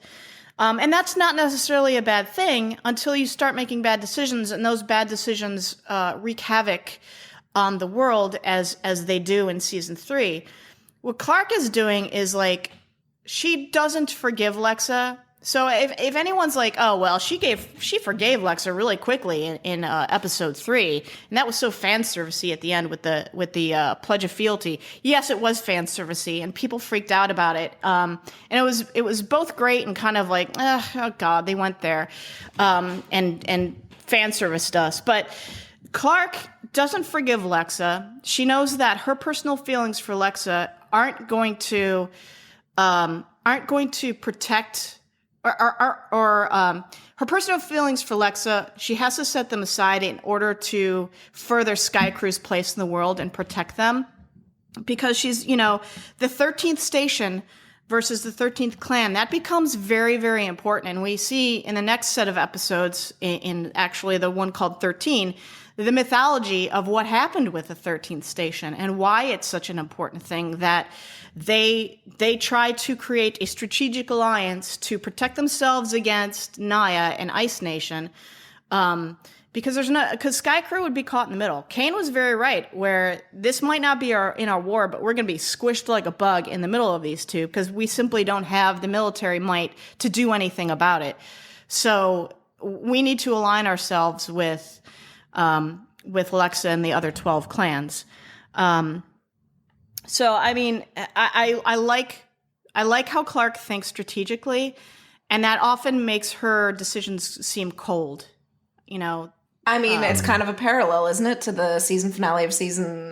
And that's not necessarily a bad thing until you start making bad decisions, and those bad decisions wreak havoc on the world as they do in season 3. What Clark is doing is like, she doesn't forgive Lexa. So if anyone's like, oh well, she forgave Lexa really quickly in episode 3, and that was so fan servicey at the end with the pledge of fealty. Yes, it was fan servicey, and people freaked out about it. And it was both great and kind of like, oh god, they went there, and fan serviced us. But Clark doesn't forgive Lexa. She knows that her personal feelings for Lexa aren't going to protect. Or her personal feelings for Lexa, she has to set them aside in order to further Skaikru's place in the world and protect them. Because she's, the 13th station versus the 13th clan, that becomes very, very important. And we see in the next set of episodes, in actually the one called 13, the mythology of what happened with the 13th station and why it's such an important thing that they try to create a strategic alliance to protect themselves against Naya and Ice Nation, because Skaikru would be caught in the middle. Kane was very right, where this might not be in our war, but we're going to be squished like a bug in the middle of these two because we simply don't have the military might to do anything about it. So we need to align ourselves with Lexa and the other 12 clans. So, I mean, I like how Clark thinks strategically, and that often makes her decisions seem cold, I mean, it's kind of a parallel, isn't it, to the season finale of season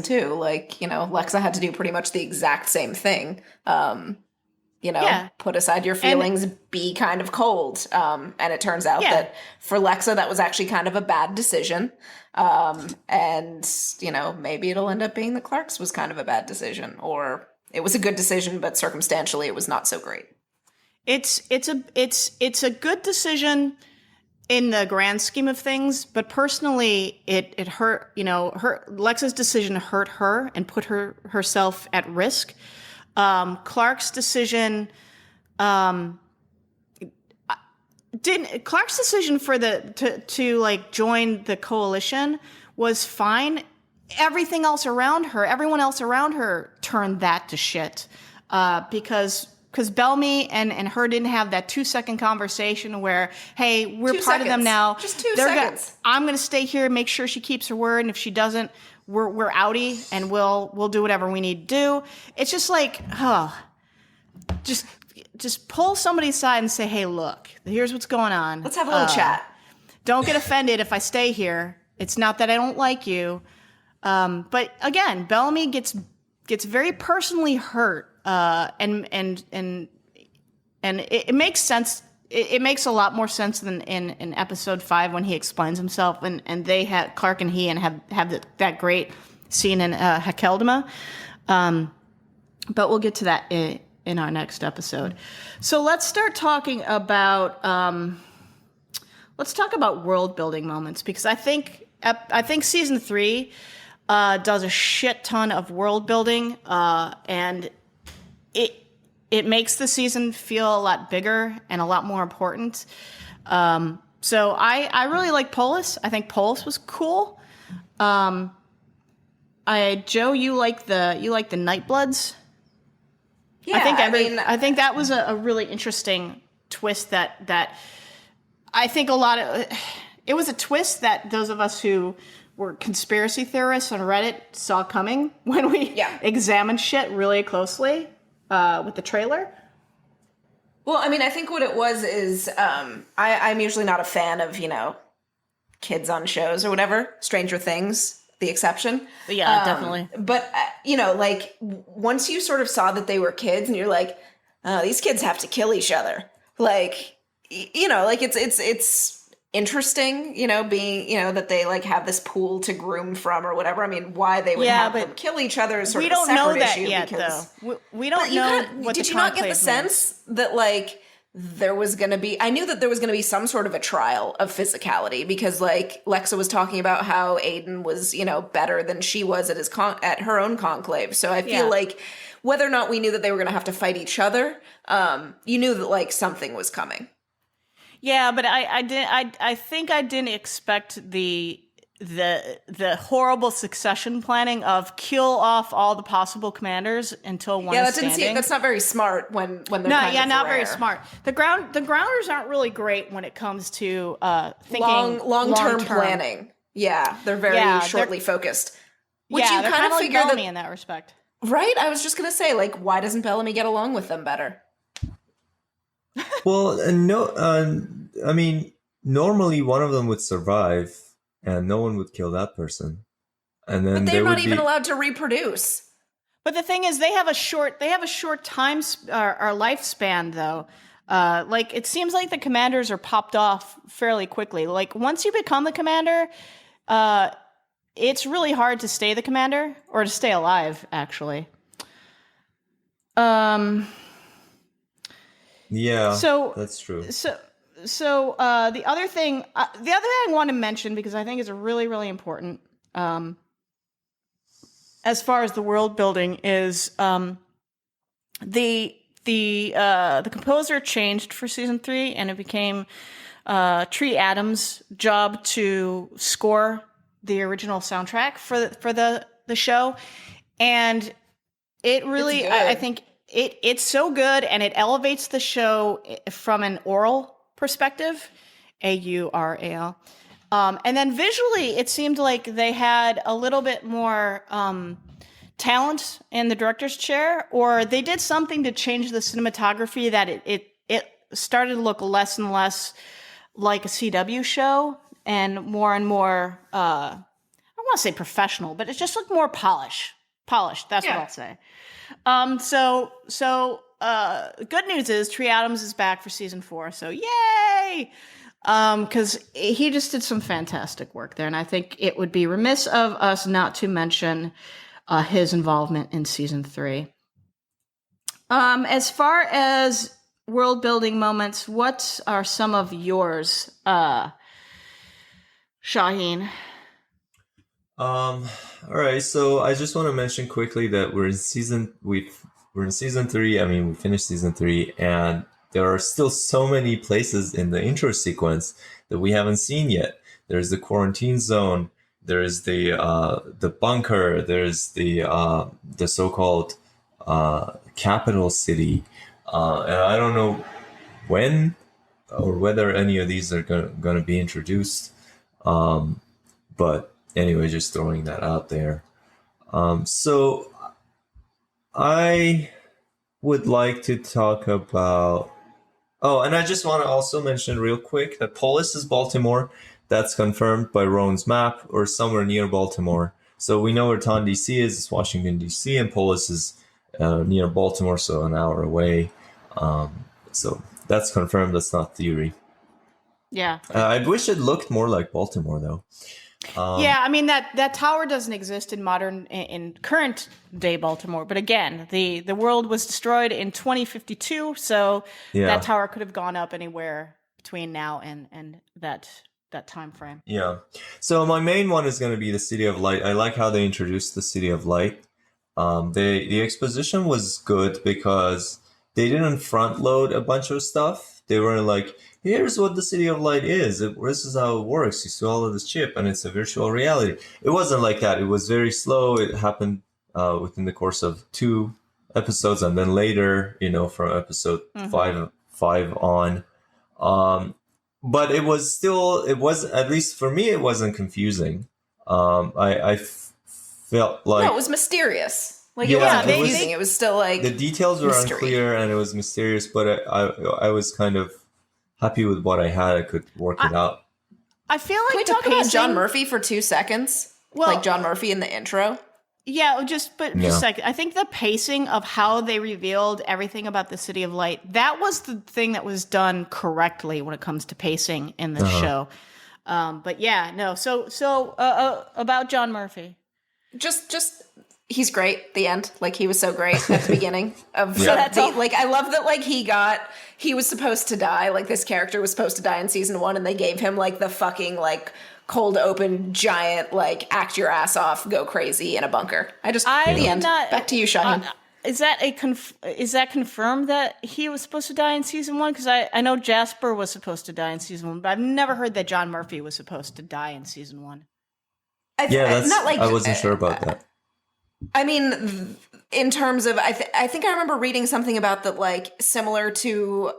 2? Like, Lexa had to do pretty much the exact same thing. Put aside your feelings, be kind of cold. And it turns out that for Lexa, that was actually kind of a bad decision. And maybe it'll end up being that Clark's was kind of a bad decision, or it was a good decision, but circumstantially it was not so great. It's a good decision in the grand scheme of things, but personally it hurt, Lexa's decision hurt her and put herself at risk. Clark's decision to join the coalition was fine. Everyone else around her turned that to shit, because Bellamy and her didn't have that 2-second conversation where, hey, we're part of them now. Just 2 seconds. I'm going to stay here and make sure she keeps her word, and if she doesn't, we're outie, and we'll do whatever we need to do. It's just like, just pull somebody aside and say, hey, look, here's what's going on. Let's have a little chat. Don't get offended if I stay here. It's not that I don't like you. But again, Bellamy gets very personally hurt, and it makes sense. It makes a lot more sense than in episode 5 when he explains himself, and they had Clark and he and have that great scene in Hakeldama. But we'll get to that in our next episode. So let's start talking about world building moments, because I think season 3 does a shit ton of world building, and it makes the season feel a lot bigger and a lot more important. So I really like Polis. I think Polis was cool. Joe, you like the Nightbloods? Yeah, I think that was a really interesting twist that I think it was a twist that those of us who were conspiracy theorists on Reddit saw coming when we examined shit really closely with the trailer. Well, I mean, I think what it was is I'm usually not a fan of, kids on shows or whatever. Stranger Things, the exception. Yeah, definitely. But, like, once you sort of saw that they were kids and you're like, oh, these kids have to kill each other. Like, like it's interesting, being, that they like have this pool to groom from or whatever. I mean, why they would have them kill each other is sort of a separate issue. We don't know that yet, though. We don't know what did you not get the sense that like there was going to be, I knew that there was going to be some sort of a trial of physicality, because like Lexa was talking about how Aiden was, better than she was at her own conclave. So I feel like whether or not we knew that they were going to have to fight each other, you knew that like something was coming. Yeah, but I think I didn't expect the horrible succession planning of kill off all the possible commanders until one is standing. That's not very smart when they're not very smart. The grounders aren't really great when it comes to thinking long-term planning. Yeah, they're very shortly focused. Which you they're kind of figure like Bellamy in that respect. Right? I was just going to say, like, why doesn't Bellamy get along with them better? Well, no, I mean, normally one of them would survive, and no one would kill that person, and then but they're not even allowed to reproduce. But the thing is, they have a short time or lifespan, though. Like it seems like the commanders are popped off fairly quickly. Like once you become the commander, it's really hard to stay the commander or to stay alive, actually. Yeah, so that's true. So the other thing I want to mention, because I think is really, really important, as far as the world building, is the composer changed for season 3, and it became Tree Adams' job to score the original soundtrack for the show, and it really I think. It's so good, and it elevates the show from an oral perspective, AURAL. And then visually, it seemed like they had a little bit more talent in the director's chair, or they did something to change the cinematography that it started to look less and less like a CW show and more, I don't want to say professional, but it just looked more polished. That's what I'll say. So good news is Tree Adams is back for season 4. So yay! Because he just did some fantastic work there, and I think it would be remiss of us not to mention his involvement in season 3. As far as world building moments, what are some of yours, Shahin? All right, so I just want to mention quickly that we're in season 3. I mean, we finished season 3, and there are still so many places in the intro sequence that we haven't seen yet. There's the quarantine zone. There's the bunker. There's the so-called capital city, and I don't know when or whether any of these are going to be introduced, but. Anyway, just throwing that out there. So I would like to talk about... Oh, and I just want to also mention real quick that Polis is Baltimore. That's confirmed by Rowan's map, or somewhere near Baltimore. So we know where Taunton, D.C. is. It's Washington, D.C., and Polis is near Baltimore, so an hour away. So that's confirmed. That's not theory. Yeah. I wish it looked more like Baltimore, though. Yeah, I mean that tower doesn't exist in current day Baltimore. But again, the world was destroyed in 2052, so that tower could have gone up anywhere between now and that time frame. Yeah. So my main one is going to be the City of Light. I like how they introduced the City of Light. The exposition was good because they didn't front load a bunch of stuff. They were like, here's what the City of Light is. This is how it works. You swallow this chip and it's a virtual reality. It wasn't like that. It was very slow. It happened within the course of 2 episodes, and then later, from episode 5 on. But it was at least for me, it wasn't confusing. I felt like... No, it was mysterious. Like, it wasn't confusing. It was still like... The details were unclear and it was mysterious, but I was kind of happy with what I had. I could work it out. I feel like Can we talk about John Murphy for 2 seconds? Well, like John Murphy in the intro? Yeah, just a second. I think the pacing of how they revealed everything about the City of Light, that was the thing that was done correctly when it comes to pacing in the show. But yeah, no. So about John Murphy. Just he's great. The end. Like, he was so great at the beginning of like, I love that, he was supposed to die. Like, this character was supposed to die in season 1, and they gave him like the fucking like cold open giant, like, act your ass off, go crazy in a bunker. The end. Back to you, Shahin. Is that confirmed that he was supposed to die in season 1? Because I know Jasper was supposed to die in season 1, but I've never heard that John Murphy was supposed to die in season 1. I wasn't sure about that. I mean, in terms of, I think I remember reading something about that, like, similar to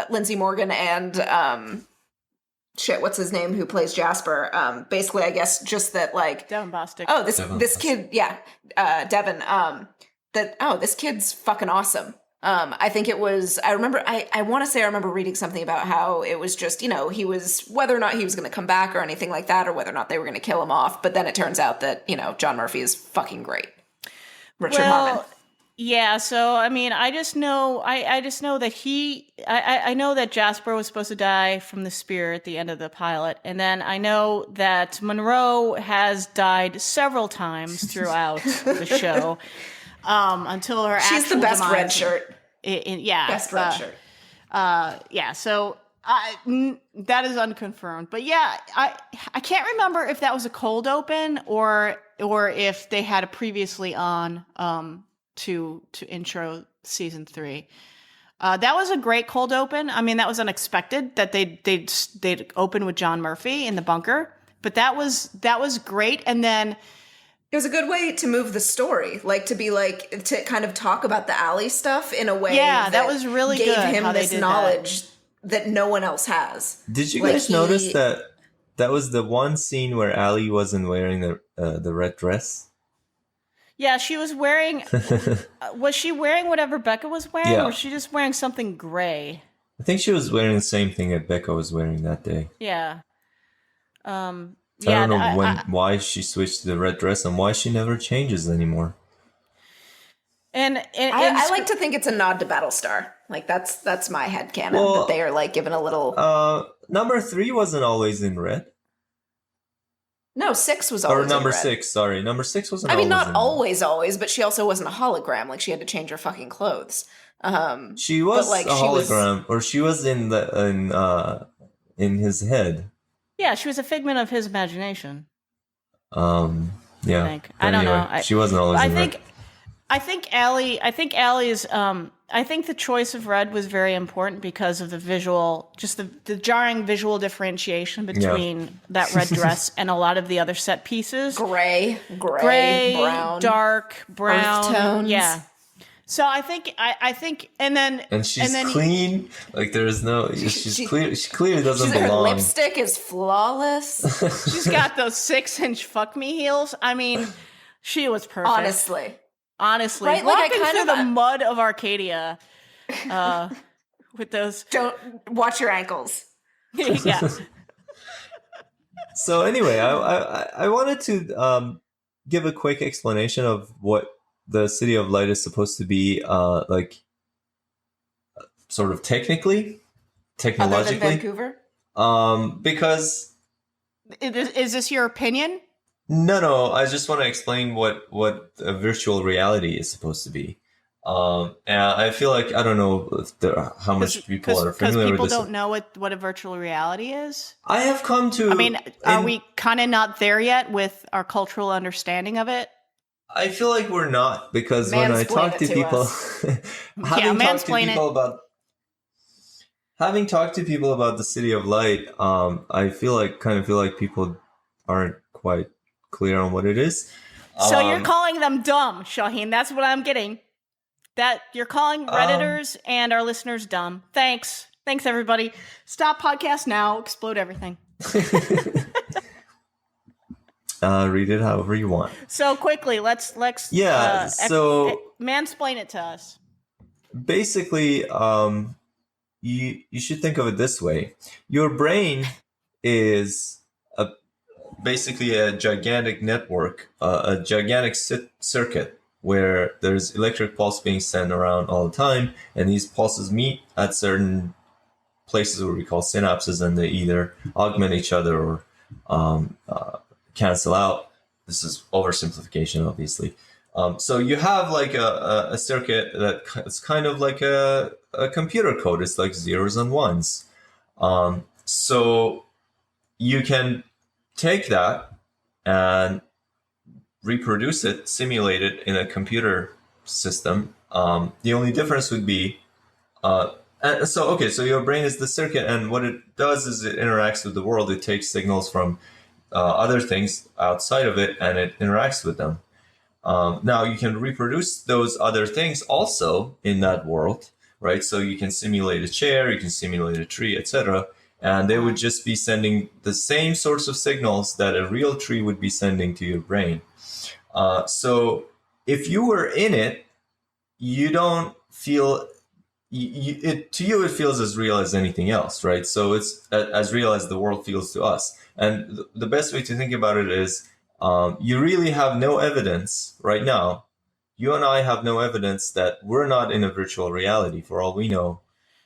Lindsay Morgan and what's his name, who plays Jasper? Basically, I guess just that, like, Devin Bostick. Oh, this kid, Devin. This kid's fucking awesome. I think it was, I remember, I want to say I remember reading something about how it was just, he was, whether or not he was going to come back or anything like that, or whether or not they were going to kill him off. But then it turns out that, John Murphy is fucking great. Richard Harmon. Yeah, so I mean, I just know that I know that Jasper was supposed to die from the spear at the end of the pilot, and then I know that Monroe has died several times throughout the show, until her actual she's the best demise. red shirt. Best red shirt. So that is unconfirmed, but yeah, I can't remember if that was a cold open or if they had a previously on to intro season 3. That was a great cold open. I mean, that was unexpected that they'd open with John Murphy in the bunker, but that was great. And then it was a good way to move the story, like to kind of talk about the ALIE stuff in a way. Yeah, that was really gave good. Him this knowledge that no one else has. Did you guys notice that was the one scene where ALIE wasn't wearing the red dress? Yeah, she was wearing... was she wearing whatever Becca was wearing, or was she just wearing something gray? I think she was wearing the same thing that Becca was wearing that day. Yeah. I don't know why she switched to the red dress and why she never changes anymore. And I like to think it's a nod to Battlestar. Like, that's my headcanon, that they are, like, given a little... number 3 wasn't always in red. No, 6 was always in red. Or number 6, sorry. Number 6 wasn't always in red. I mean, not always, but she also wasn't a hologram. Like, she had to change her fucking clothes. She was a hologram, or she was in his head. Yeah, she was a figment of his imagination. Yeah. I don't know. She wasn't always in red. I think ALIE is... I think the choice of red was very important because of the visual, just the jarring visual differentiation between that red dress and a lot of the other set pieces. Gray, brown, dark, brown. Earth tones. Yeah. So I think, and she's clean. Like, there is no, she's clear. She clearly doesn't belong. Her lipstick is flawless. She's got those 6-inch fuck me heels. I mean, she was perfect. Honestly, right? Walking through the mud of Arcadia, with those. Don't watch your ankles. Yeah. So anyway, I wanted to give a quick explanation of what the City of Light is supposed to be, like, sort of technically, Other than technologically. Vancouver? Because Is this your opinion? no, I just want to explain what a virtual reality is supposed to be. And I feel like I don't know if how much people are Because familiar with people this. don't know what a virtual reality is. I have come to. I mean, are we kind of not there yet with our cultural understanding of it? I feel like we're not, because when I Mansplain talk it to to people, us. having talked to mansplain people it. about having talked to people about the City of Light, I kind of feel like people aren't quite clear on what it is. So you're calling them dumb, Shahin. That's what I'm getting. That you're calling Redditors and our listeners dumb. Thanks. Thanks, everybody. Stop podcast now. Explode everything. Read it however you want. So quickly, let's mansplain it to us. Basically, you should think of it this way: your brain is basically a gigantic network, a gigantic circuit where there's electric pulse being sent around all the time, and these pulses meet at certain places where we call synapses, and they either augment each other or cancel out. This is oversimplification, obviously. So you have like a circuit that it's kind of like a computer code. It's like zeros and ones. So you can take that and reproduce it, simulate it in a computer system. The only difference would be, so your brain is the circuit, and what it does is it interacts with the world. It takes signals from other things outside of it, and it interacts with them. Now you can reproduce those other things also in that world, right? So you can simulate a chair, you can simulate a tree, etc. And they would just be sending the same sorts of signals that a real tree would be sending to your brain. So if you were in it, you don't feel to you it feels as real as anything else, right? So it's as real as the world feels to us. And the best way to think about it is, you really have no evidence right now. You and I have no evidence that we're not in a virtual reality. For all we know,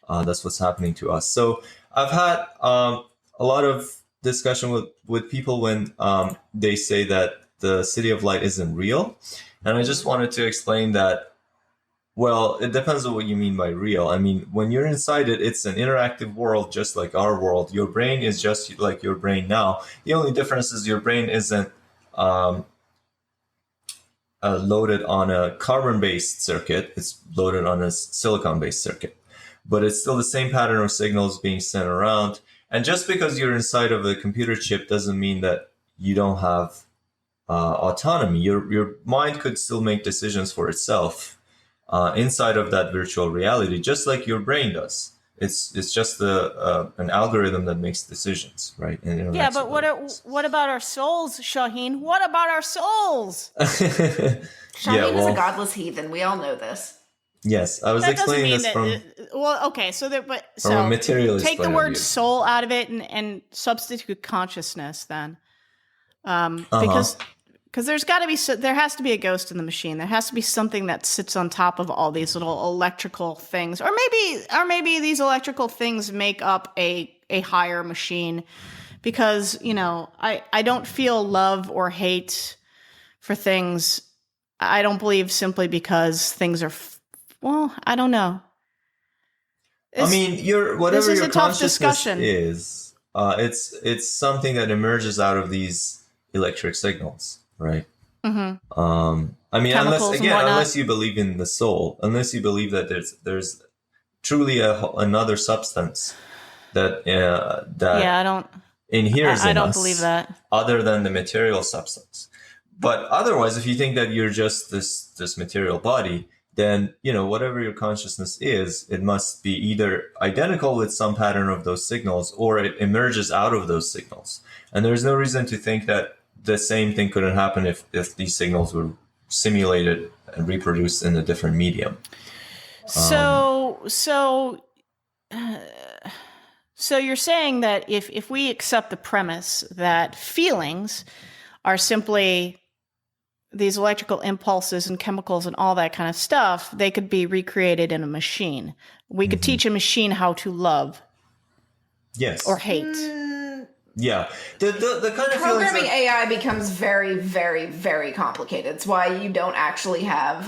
that's what's happening to us. So I've had a lot of discussion with people when they say that the City of Light isn't real. And I just wanted to explain that, well, it depends on what you mean by real. I mean, when you're inside it, it's an interactive world just like our world. Your brain is just like your brain now. The only difference is your brain isn't loaded on a carbon-based circuit. It's loaded on a silicon-based circuit. But it's still the same pattern of signals being sent around. And just because you're inside of a computer chip doesn't mean that you don't have autonomy. Your mind could still make decisions for itself inside of that virtual reality, just like your brain does. It's just an algorithm that makes decisions, right? And yeah, but what about our souls, Shahin? What about our souls? Shahin is a godless heathen. We all know this. Yes, I was explaining this from. From a materialist take the point of word view. soul out of it and substitute consciousness then, because there has to be a ghost in the machine. There has to be something that sits on top of all these little electrical things, or maybe these electrical things make up a higher machine. Because I don't feel love or hate for things. I don't believe simply because things are. Well, I don't know. Whatever your consciousness discussion. is, it's something that emerges out of these electric signals, right? Mm-hmm. Unless you believe in the soul, unless you believe that there's truly another substance that I don't inheres I in don't us, believe that, other than the material substance. But otherwise, if you think that you're just this material body, then whatever your consciousness is, it must be either identical with some pattern of those signals, or it emerges out of those signals. And there's no reason to think that the same thing couldn't happen if these signals were simulated and reproduced in a different medium. So you're saying that if we accept the premise that feelings are simply these electrical impulses and chemicals and all that kind of stuff, they could be recreated in a machine. We could teach a machine how to love Yes. or hate. Yeah. The kind of Programming feelings AI becomes very, very, very complicated. It's why you don't actually have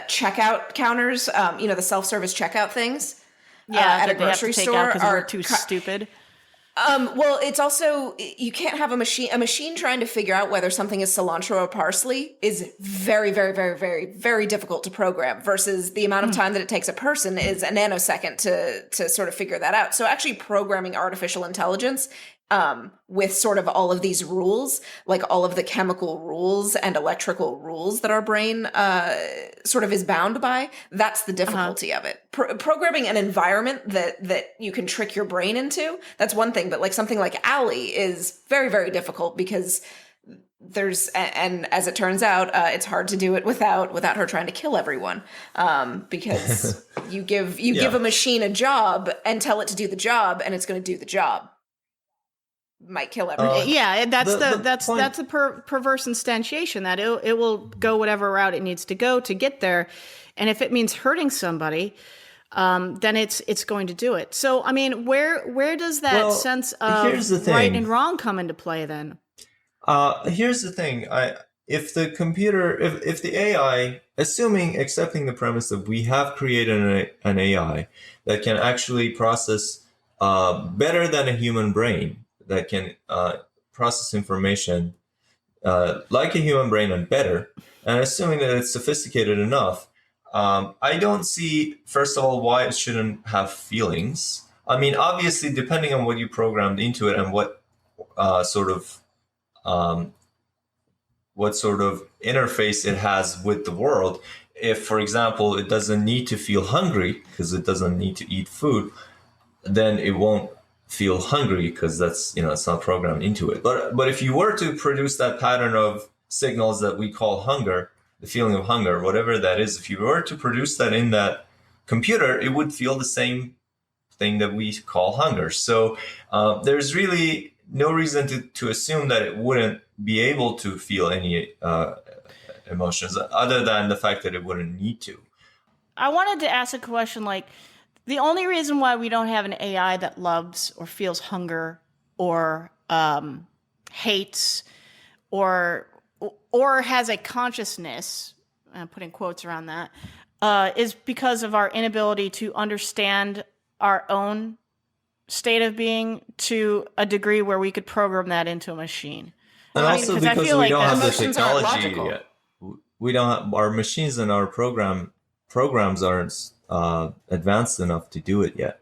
checkout counters, the self-service checkout things. At a grocery store because we're too stupid. Well, it's also, you can't have a machine trying to figure out whether something is cilantro or parsley is very, very, very, very, very difficult to program, versus the amount of time that it takes a person is a nanosecond to sort of figure that out. So actually programming artificial intelligence with sort of all of these rules, like all of the chemical rules and electrical rules that our brain sort of is bound by, that's the difficulty of it. Programming an environment that you can trick your brain into, that's one thing. But like something like ALIE is very, very difficult because and as it turns out, it's hard to do it without her trying to kill everyone, because you give a machine a job and tell it to do the job, and it's going to do the job. Might kill everyone. That's the perverse instantiation that it will go whatever route it needs to go to get there, and if it means hurting somebody, then it's going to do it. So I mean, where does that sense of right and wrong come into play then? Here's the thing. If the computer, if the AI, accepting the premise that we have created an AI that can actually process better than a human brain, that can process information like a human brain and better, and assuming that it's sophisticated enough, I don't see, first of all, why it shouldn't have feelings. I mean, obviously, depending on what you programmed into it and what sort of interface it has with the world. If, for example, it doesn't need to feel hungry because it doesn't need to eat food, then it won't feel hungry because that's, it's not programmed into it. But if you were to produce that pattern of signals that we call hunger, the feeling of hunger, whatever that is, if you were to produce that in that computer, it would feel the same thing that we call hunger. So there's really no reason to assume that it wouldn't be able to feel any emotions other than the fact that it wouldn't need to. I wanted to ask a question like, the only reason why we don't have an AI that loves or feels hunger or hates or has a consciousness, I'm putting quotes around that, is because of our inability to understand our own state of being to a degree where we could program that into a machine. And also because we don't have the technology yet. We don't have, our machines and our programs aren't advanced enough to do it yet.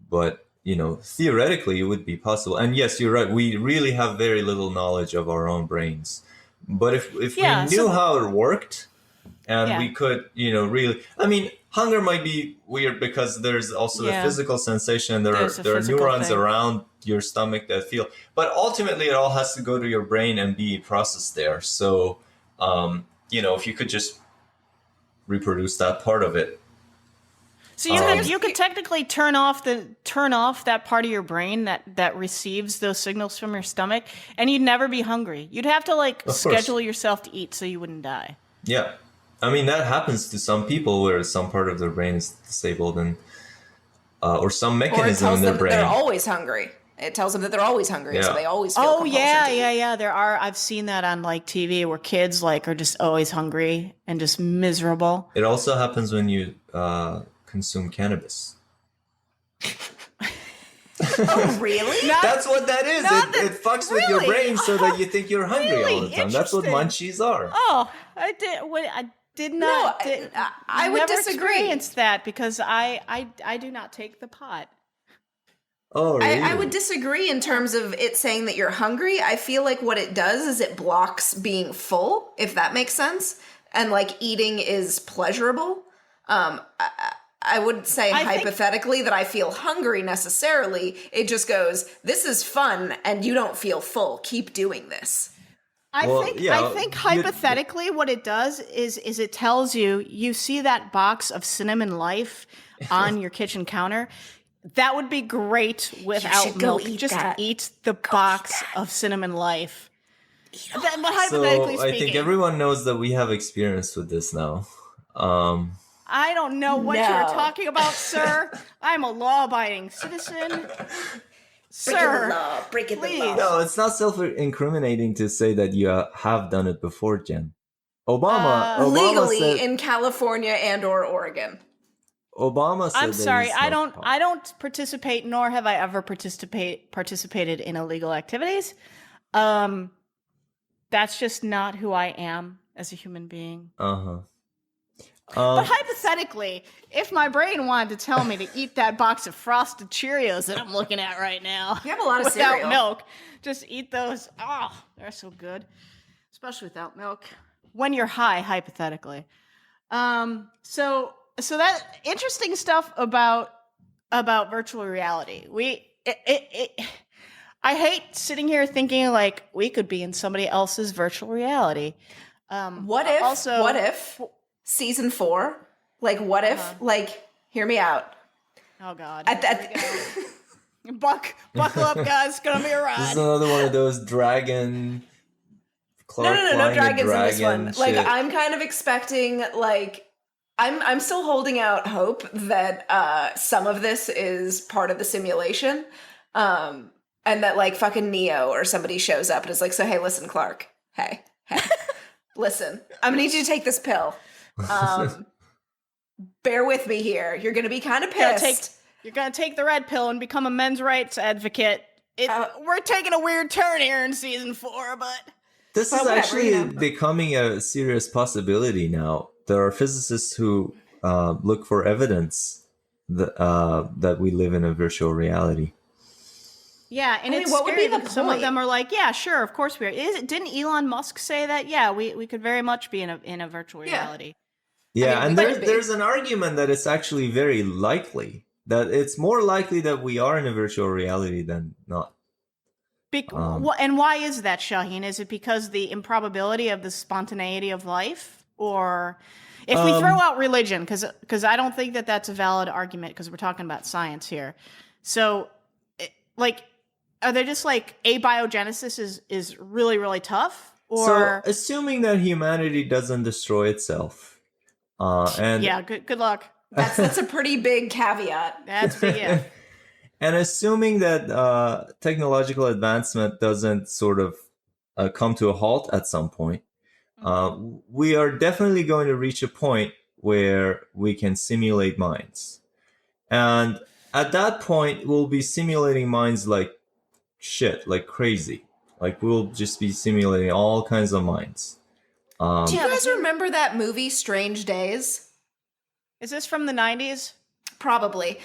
But, theoretically it would be possible. And yes, you're right. We really have very little knowledge of our own brains. But if we knew how it worked and we could, really, I mean, hunger might be weird because there's also the physical sensation. There are neurons around your stomach that feel, but ultimately it all has to go to your brain and be processed there. So, if you could just reproduce that part of it. So you could technically turn off that part of your brain that receives those signals from your stomach, and you'd never be hungry. You'd have to schedule yourself to eat so you wouldn't die. Yeah. I mean, that happens to some people where some part of their brain is disabled and or some mechanism in their brain. They're always hungry. It tells them that they're always hungry, so they always feel compulsion to eat. There are. I've seen that on TV where kids are just always hungry and just miserable. It also happens when you consume cannabis. Oh, really? That's what that is. It fucks with your brain so that you think you're hungry all the time. That's what munchies are. Oh, I did not. I would disagree. Experienced that because I do not take the pot. Oh, really? I would disagree in terms of it saying that you're hungry. I feel like what it does is it blocks being full, if that makes sense. And eating is pleasurable. I wouldn't say hypothetically that I feel hungry necessarily. It just goes, this is fun and you don't feel full. Keep doing this. I Well, think yeah, I think hypothetically what it does is it tells you see that box of cinnamon life on your kitchen counter. That would be great without should go milk. eat Just that. eat the box of cinnamon life. But hypothetically So I think speaking, everyone knows that we have experience with this now. I don't know what you were No. talking about, sir. I'm a law-abiding citizen. Breaking Sir, the law. Breaking the please. law. No, it's not self-incriminating to say that you have done it before, Jen. Obama Legally said, in California and or Oregon. Obama said I'm that sorry, he I smoked pot. don't participate, nor have I ever participated in illegal activities. That's just not who I am as a human being. Uh-huh. But hypothetically, if my brain wanted to tell me to eat that box of frosted Cheerios that I'm looking at right now, You have a lot of without cereal. milk, just eat those. Oh, they're so good, especially without milk. When you're high, hypothetically. So that interesting stuff about virtual reality. I hate sitting here thinking like we could be in somebody else's virtual reality. What if season 4? Like, what if? Like, hear me out. Oh God! At Buckle up, guys! It's gonna be a This is ride. another one of those dragon. Clark no flying a dragons in this dragon one. Like, shit. I'm kind of expecting, like, I'm still holding out hope that some of this is part of the simulation, and that like fucking Neo or somebody shows up and is like, so hey, listen, Clark, hey, listen, I'm gonna need you to take this pill. Bear with me here. You're gonna be kind of pissed. You're gonna take the red pill and become a men's rights advocate. We're taking a weird turn here in season 4, but This is whatever, actually you know. becoming a serious possibility now. There are physicists who look for evidence that we live in a virtual reality. yeah, and I mean, it's what would be scary the because some of point? them are like, yeah, sure, of course we are. Didn't Elon Musk say that? Yeah, we could very much be in a virtual reality. Yeah, I mean, and we could be. there's an argument that it's actually very likely that it's more likely that we are in a virtual reality than not. And why is that, Shahin? Is it because the improbability of the spontaneity of life, or if we throw out religion? Because I don't think that that's a valid argument because we're talking about science here. So, like, are they just like abiogenesis is really really tough? Or So, assuming that humanity doesn't destroy itself, and yeah, good luck. That's a pretty big caveat. That's big if. and assuming that technological advancement doesn't sort of come to a halt at some point, we are definitely going to reach a point where we can simulate minds. And at that point, we'll be simulating minds like shit, like crazy. Like we'll just be simulating all kinds of minds. Do you guys remember that movie Strange Days? Is this from the 90s? Probably.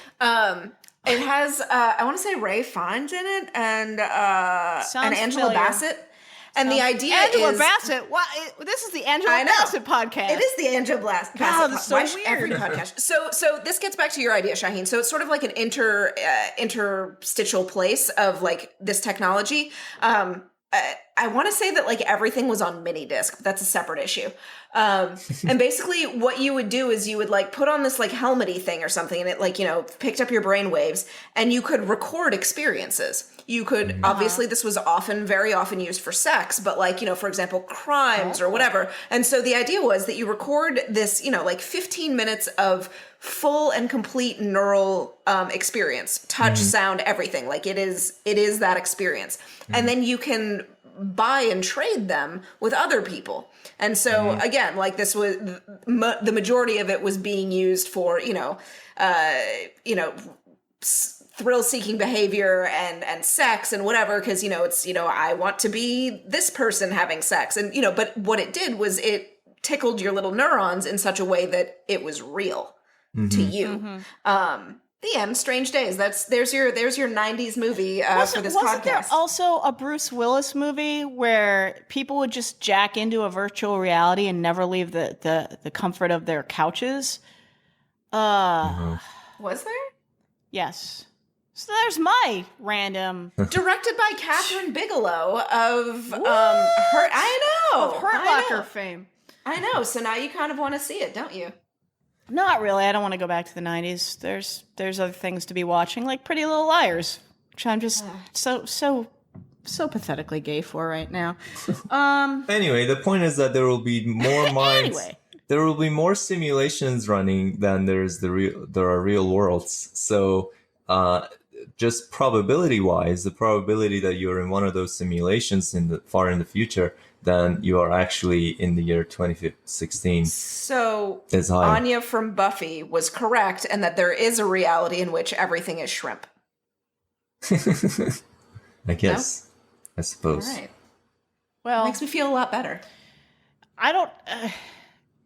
It has I want to say Ray Fiennes in it and Angela familiar. Bassett. And the idea Angela is Bassett. What? This is the Angela I know. Bassett podcast. It is the Angela Bassett. Wow, that's so Watch weird. every podcast. So this gets back to your idea, Shahin. So it's sort of like an interstitial place of like this technology. I want to say that like everything was on mini disc, but that's a separate issue. And basically what you would do is you would like put on this like helmety thing or something and it like, you know, picked up your brain waves and you could record experiences. You could, obviously this was very often used for sex, but like, you know, for example, crimes or whatever. And so the idea was that you record this, you know, like 15 minutes of full and complete neural experience, touch, sound, everything. Like it is that experience. And then you can buy and trade them with other people. And so again, like this was the majority of it was being used for, thrill-seeking behavior and sex and whatever, because, you know, it's, you know, I want to be this person having sex. And, you know, but what it did was it tickled your little neurons in such a way that it was real to you. The end. Strange Days. There's your 90s movie for this podcast. Wasn't there also a Bruce Willis movie where people would just jack into a virtual reality and never leave the comfort of their couches? Was there? Yes. So there's my random Directed by Catherine Bigelow of Hurt. I know. Hurt I Locker know. fame. I know. So now you kind of want to see it, don't you? Not really. I don't want to go back to the 90s. There's other things to be watching, like Pretty Little Liars, which I'm just so pathetically gay for right now. Anyway, the point is that there will be more minds. Anyway. There will be more simulations running than there are real worlds. So, just probability-wise, the probability that you're in one of those simulations far in the future than you are actually in the year 2016 So is high. Anya from Buffy was correct, and that there is a reality in which everything is shrimp. I guess. I suppose. All right. Well, Makes me feel a lot better. I don't.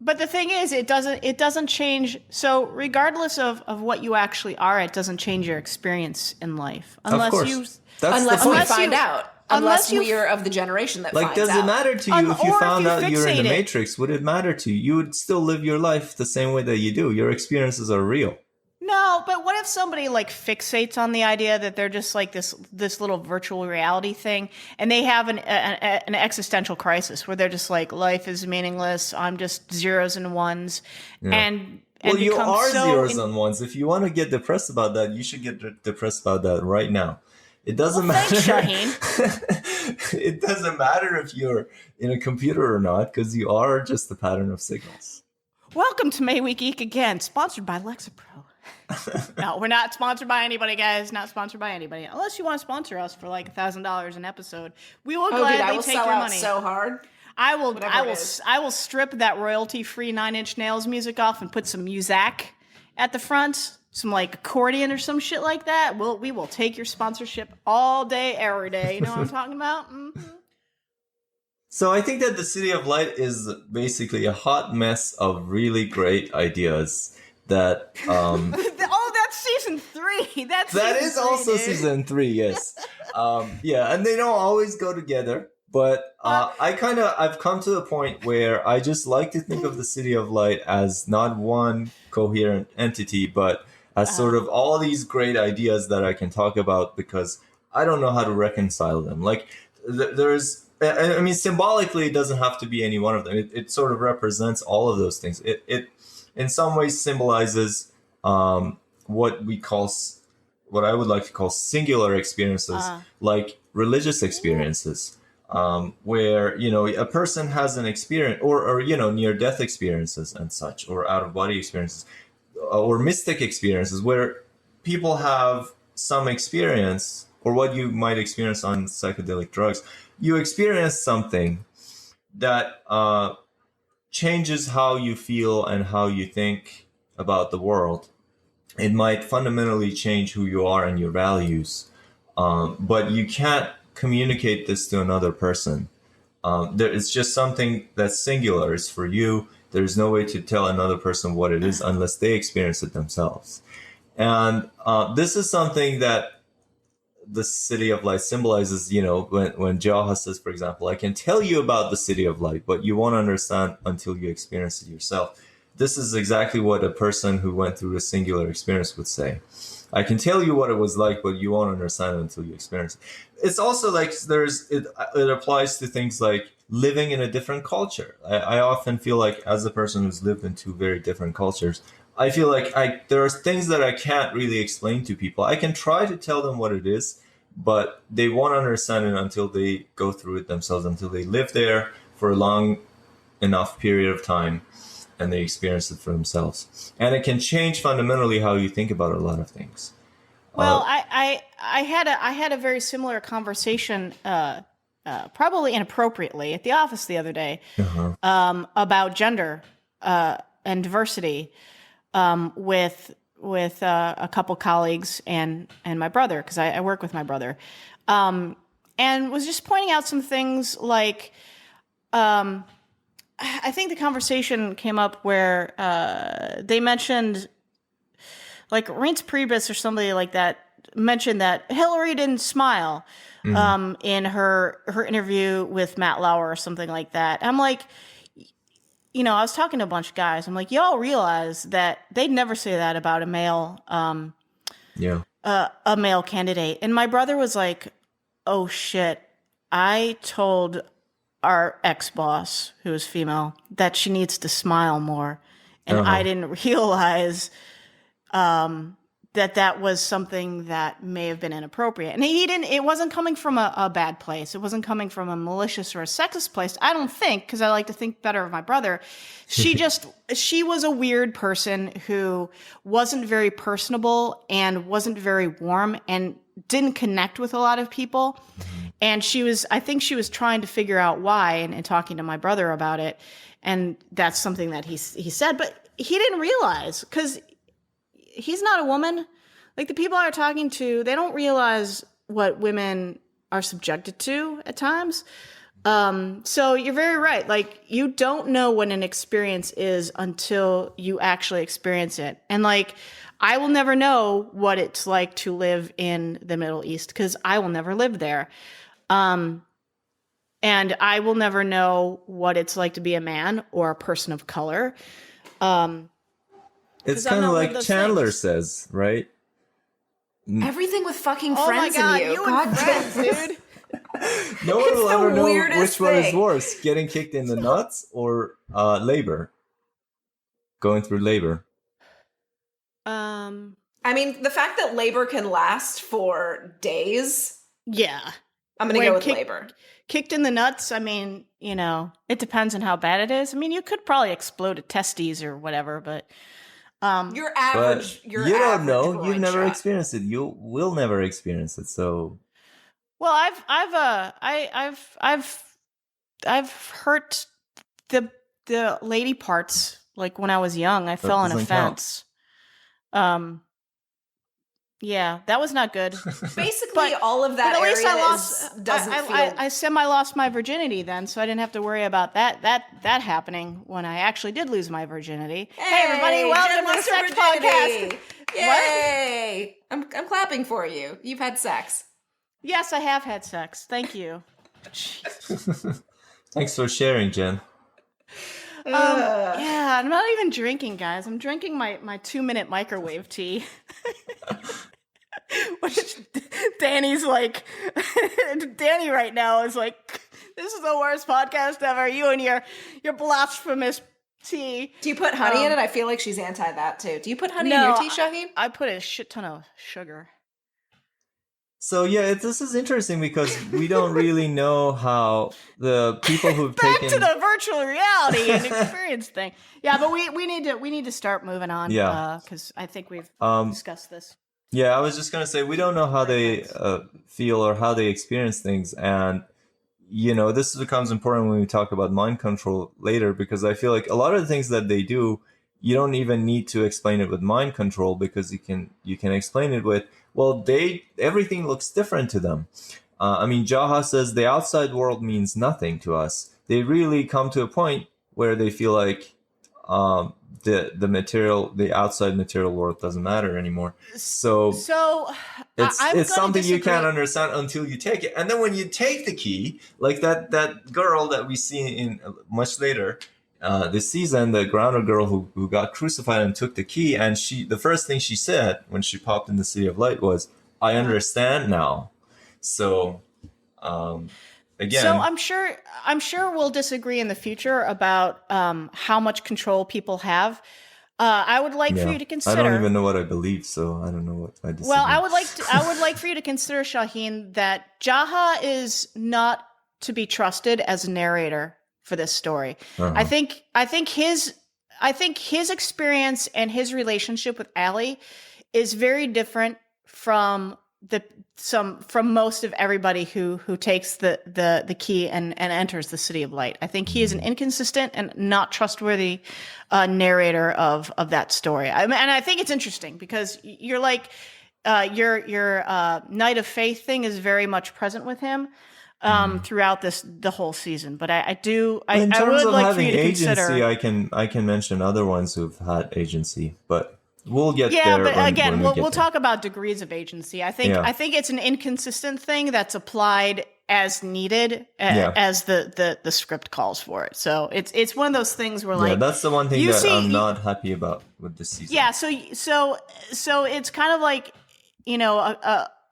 But the thing is, it doesn't change. So regardless of what you actually are, it doesn't change your experience in life Of course. That's Unless the we point. find out. unless Unless you- we are of the generation that Like, finds does out. it matter to you if you or if found you out you're in the fixate it. Matrix? Would it matter to you? You would still live your life the same way that you do. Your experiences are real. No, but what if somebody like fixates on the idea that they're just like this little virtual reality thing, and they have an existential crisis where they're just like, life is meaningless. I'm just zeros and ones, and Well, you become are so zeros and ones. If you want to get depressed about that, you should get depressed about that right now. It doesn't matter. Thanks, It doesn't matter if you're in a computer or not, because you are just a pattern of signals. Welcome to May We Geek Again, sponsored by Lexapro. No, we're not sponsored by anybody, guys. Not sponsored by anybody. Unless you want to sponsor us for like $1,000 an episode, we will gladly I will take sell your out money. so hard. I will. Whatever I it will. is. I will strip that royalty-free Nine Inch Nails music off and put some Muzak at the front, some like accordion or some shit like that. We will take your sponsorship all day, every day. You know what I'm talking about? Mm-hmm. So I think that the City of Light is basically a hot mess of really great ideas that Oh, that's season 3. that season is 3, also dude. season 3, yes. Yeah, and they don't always go together, but I've come to the point where I just like to think of the City of Light as not one coherent entity, but as sort of all these great ideas that I can talk about because I don't know how to reconcile them. Like I mean, symbolically, it doesn't have to be any one of them. It sort of represents all of those things. It in some ways symbolizes what I would like to call singular experiences, like religious experiences, where a person has an experience, or near-death experiences and such, or out-of-body experiences, or mystic experiences, where people have some experience, or what you might experience on psychedelic drugs. You experience something that changes how you feel and how you think about the world. It might fundamentally change who you are and your values, but you can't communicate this to another person. It's just something that's singular. It's for you. There's no way to tell another person what it is unless they experience it themselves. And this is something that the City of Light symbolizes. When Jaha says, for example, I can tell you about the City of Light, but you won't understand until you experience it yourself. This is exactly what a person who went through a singular experience would say. I can tell you what it was like, but you won't understand it until you experience it. It's also like it applies to things like living in a different culture. I often feel like, as a person who's lived in 2 very different cultures, I feel like there are things that I can't really explain to people. I can try to tell them what it is, but they won't understand it until they go through it themselves, until they live there for a long enough period of time and they experience it for themselves. And it can change fundamentally how you think about a lot of things. Well, I had a very similar conversation, probably inappropriately, at the office the other day, about gender and diversity with a couple colleagues and my brother, because I work with my brother, and was just pointing out some things like. I think the conversation came up where they mentioned, like Reince Priebus or somebody like that mentioned that Hillary didn't smile in her interview with Matt Lauer or something like that. I'm like, I was talking to a bunch of guys. I'm like, y'all realize that they'd never say that about a male a male candidate. And my brother was like, oh shit, I told our ex-boss, who is female, that she needs to smile more. And I didn't realize that was something that may have been inappropriate. And it wasn't coming from a bad place. It wasn't coming from a malicious or a sexist place. I don't think, because I like to think better of my brother. She was a weird person who wasn't very personable and wasn't very warm and didn't connect with a lot of people. And I think she was trying to figure out why and talking to my brother about it. And that's something that he said, but he didn't realize, because he's not a woman. Like, the people I are talking to, they don't realize what women are subjected to at times. So you're very right. Like, you don't know what an experience is until you actually experience it. And like, I will never know what it's like to live in the Middle East, because I will never live there. And I will never know what it's like to be a man or a person of color. It's kind of like Chandler says, right? Everything with fucking friends oh my God, in you. You God and friends, dude. No one will ever know which one is thing. worse, getting kicked in the nuts or labor. Going through labor. I mean, the fact that labor can last for days. Yeah. I'm going to go with labor. Kicked in the nuts, I mean, it depends on how bad it is. I mean, you could probably explode a testes or whatever, but your average, you don't know. You've never shot. experienced it. You will never experience it. So, well, I've hurt the lady parts. Like, when I was young, I fell on a fence. Yeah, that was not good. Basically, all of that. But at least I semi lost my virginity then, so I didn't have to worry about that happening when I actually did lose my virginity. Hey everybody, welcome to the sex podcast. Yay! What? I'm clapping for you. You've had sex. Yes, I have had sex. Thank you. Thanks for sharing, Jen. Yeah, I'm not even drinking, guys. I'm drinking my 2-minute microwave tea. Which Danny's like, Danny right now is like, this is the worst podcast ever. You and your blasphemous tea. Do you put honey in it? I feel like she's anti that too. Do you put honey in your tea, Shahin? I put a shit ton of sugar. So yeah, this is interesting because we don't really know how the people who've back taken to the virtual reality and experience thing. Yeah, but we need to start moving on. Yeah, because I think we've discussed this. Yeah, I was just gonna say we don't know how they feel or how they experience things, and this becomes important when we talk about mind control later, because I feel like a lot of the things that they do, you don't even need to explain it with mind control, because you can explain it with, well, everything looks different to them. I mean, Jaha says the outside world means nothing to us. They really come to a point where they feel like the outside material world doesn't matter anymore. So it's something you can't understand until you take it. And then when you take the key, like that girl that we see in much later this season, the grounded girl who got crucified and took the key, and the first thing she said when she popped in the City of Light was, "I understand now." So again, so I'm sure we'll disagree in the future about how much control people have. I would like for you to consider. I don't even know what I believe, so I don't know what I disagree. Well, I would like for you to consider, Shahin, that Jaha is not to be trusted as a narrator for this story. Uh-huh. I think his experience and his relationship with ALIE is very different from most of everybody who takes the key and enters the City of Light. I think he is an inconsistent and not trustworthy narrator of that story. And I think it's interesting because you're like your Knight of Faith thing is very much present with him throughout the whole season. But I would like for you to consider. I can mention other ones who've had agency, but we'll get there. Yeah, but again, we'll there. talk about degrees of agency. I think it's an inconsistent thing that's applied as needed as the script calls for it. So it's one of those things where that's the one thing I'm not happy about with this season. Yeah, so it's kind of like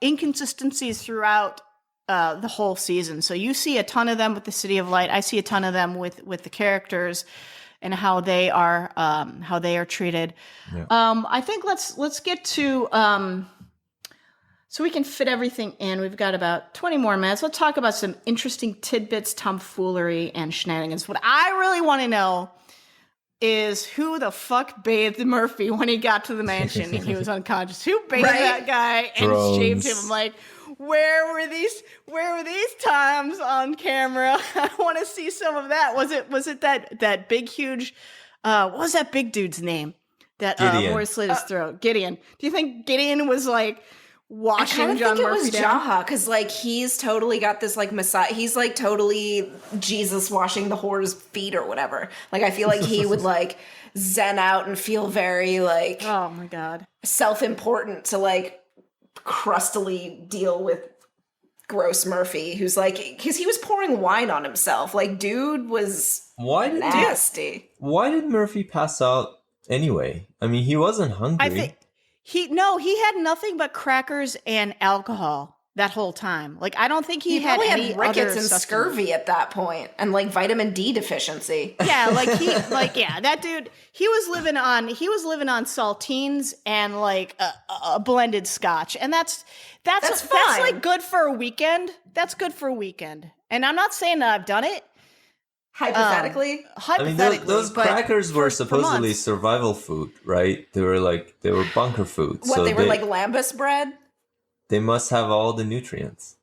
inconsistencies throughout the whole season. So you see a ton of them with the City of Light. I see a ton of them with the characters and how they are treated. Yeah. I think let's get to so we can fit everything in. We've got about 20 more minutes. Let's talk about some interesting tidbits, tomfoolery, and shenanigans. What I really want to know is who the fuck bathed Murphy when he got to the mansion and he was unconscious? Who bathed that guy and shaved him? I'm like, where were these times on camera? I want to see some of that. Was it that big huge what was that big dude's name? That where he slit his throat? Gideon. Do you think Gideon was like washing John Murphy down? Jaha, because like he's totally got this like Messiah. He's like totally Jesus washing the whore's feet or whatever. Like I feel like he would like zen out and feel very like, oh my God, self-important to like crustily deal with gross Murphy, who's like, because he was pouring wine on himself. Like dude was nasty. Why did Murphy pass out anyway? I mean, he wasn't hungry. I think he had nothing but crackers and alcohol that whole time. Like I don't think he had any rickets other and sustenance. scurvy at that point, and like vitamin D deficiency. Yeah, that dude. He was living on saltines and like a blended scotch, and that's like good for a weekend. That's good for a weekend, and I'm not saying that I've done it. Hypothetically, I mean, those crackers were supposedly survival food, right? They were bunker food. What, so they were like lambus bread? They must have all the nutrients.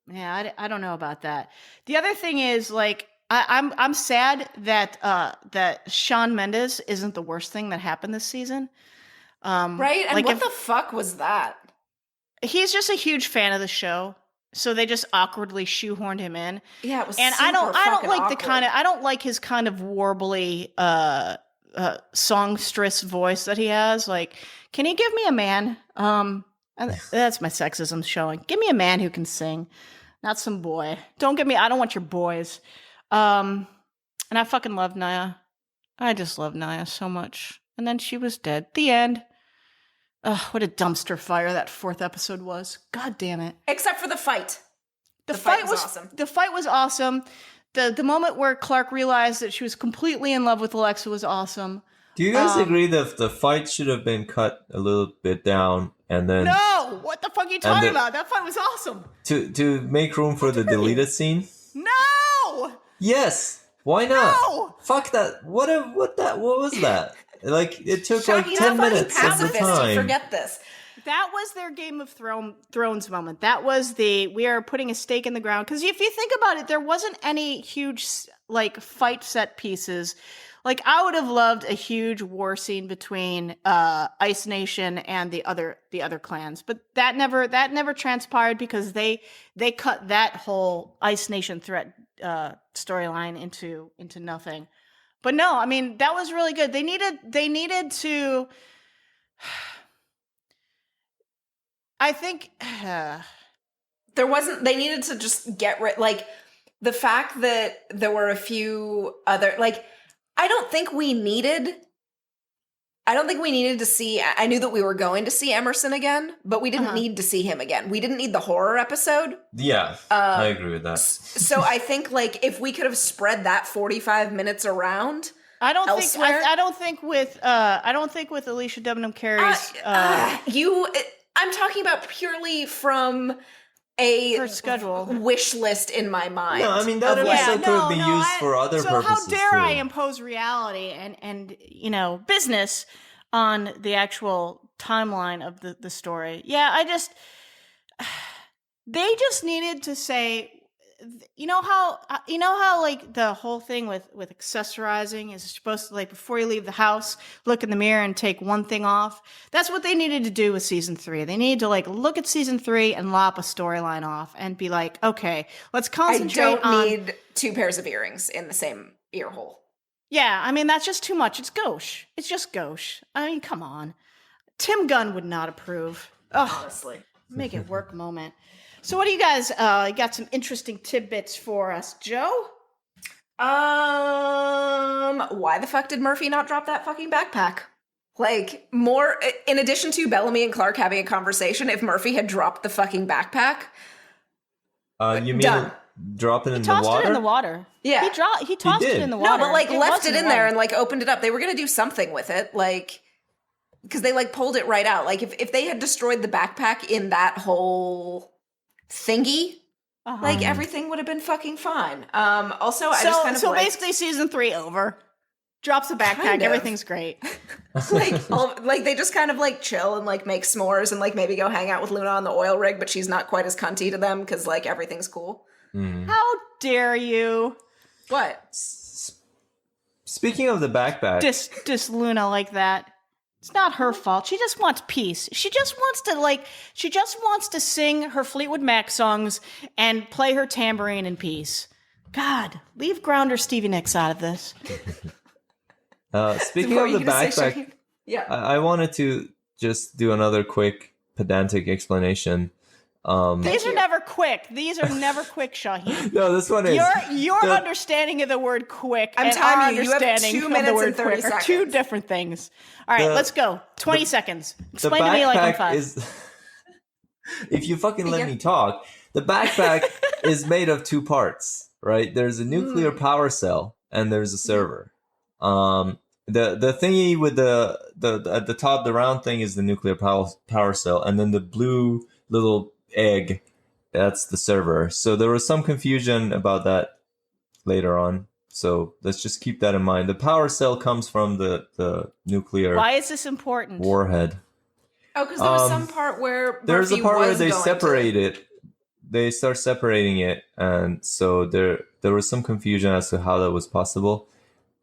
Yeah, I don't know about that. The other thing is, like, I'm sad that Shawn Mendes isn't the worst thing that happened this season. Right? And like what the fuck was that? He's just a huge fan of the show. So they just awkwardly shoehorned him in. Yeah, it was. And I don't like I don't like his kind of warbly songstress voice that he has. Like, can you give me a man? That's my sexism showing. Give me a man who can sing, not some boy. I don't want your boys. And I fucking love Naya. I just love Naya so much. And then she was dead. The end. Ugh, what a dumpster fire that 4th episode was. God damn it. Except for the fight. The fight was awesome. The fight was awesome. The moment where Clark realized that she was completely in love with Alexa was awesome. Do you guys agree that the fight should have been cut a little bit down and then... No! What the fuck are you talking about? That fight was awesome. To make room for the deleted scene? No! Yes! Why not? No! Fuck that. What was that? Like, it took like 10 minutes of the time. Forget this. That was their Game of Thrones moment. That was we are putting a stake in the ground. Because if you think about it, there wasn't any huge, like, fight set pieces. Like, I would have loved a huge war scene between Ice Nation and the other clans. But that never transpired because they cut that whole Ice Nation threat storyline into nothing. But no, I mean, that was really good. They needed to, I think they needed to just get rid, like the fact that there were a few other, like, I don't think we needed to see, I knew that we were going to see Emerson again, but we didn't need to see him again. We didn't need the horror episode. Yeah, I agree with that. So I think, like, if we could have spread that 45 minutes around, I don't think with Alicia Debnam Carey's I'm talking about purely from her schedule wish list in my mind. No, I mean that episode could be used for other purposes. So how dare I impose reality and business on the actual timeline of the story? Yeah, they just needed to say, you know how like the whole thing with accessorizing is supposed to, like, before you leave the house, look in the mirror and take one thing off. That's what they needed to do with season 3. They needed to, like, look at season 3 and lop a storyline off and be like, okay, let's concentrate on... I don't need 2 pairs of earrings in the same ear hole. Yeah, I mean, that's just too much. It's gauche. It's just gauche. I mean, come on. Tim Gunn would not approve. Honestly. Make it work moment. So what do you guys, got some interesting tidbits for us, Joe? Why the fuck did Murphy not drop that fucking backpack? Like, more, in addition to Bellamy and Clark having a conversation, if Murphy had dropped the fucking backpack, You mean done. drop it in the Tossed water? it in the water. Yeah. He tossed it did. in the No, water. but like left was it in there and like opened it up. They were gonna do something with it, like because they like pulled it right out. Like if they had destroyed the backpack in that whole thingy, like everything would have been fucking fine. Also, I just kind of liked, basically season 3 over. Drops the backpack. Kind of. Everything's great. like they just kind of like chill and like make s'mores and like maybe go hang out with Luna on the oil rig, but she's not quite as cunty to them because like everything's cool. How dare you? What? Speaking of the backpack, Dis Luna like that. It's not her fault. She just wants peace. She just wants to sing her Fleetwood Mac songs and play her tambourine in peace. God, leave Grounder Stevie Nicks out of this. speaking What of were the you gonna say, backpack, Shahin? Yeah. I wanted to just do another quick pedantic explanation. These are never quick. These are never quick, Shahin. No, this one is Your the- understanding of the word quick I'm and telling our you, you have understanding 2 of minutes the word and 30 quick are two seconds. different things. All right, The- let's go. 20 seconds. The Explain to me like I'm backpack 5. is. If you fucking let Yeah. me talk, the backpack is made of 2 parts, right? There's a nuclear power cell and there's a server. The thingy with the at the top, the round thing is the nuclear power cell, and then the blue little egg, that's the server. So there was some confusion about that later on. So let's just keep that in mind. The power cell comes from the nuclear Why is this important? warhead. Oh, because there was some part where There's Murphy a part where was they going separate to... it. They start separating it, and so there was some confusion as to how that was possible.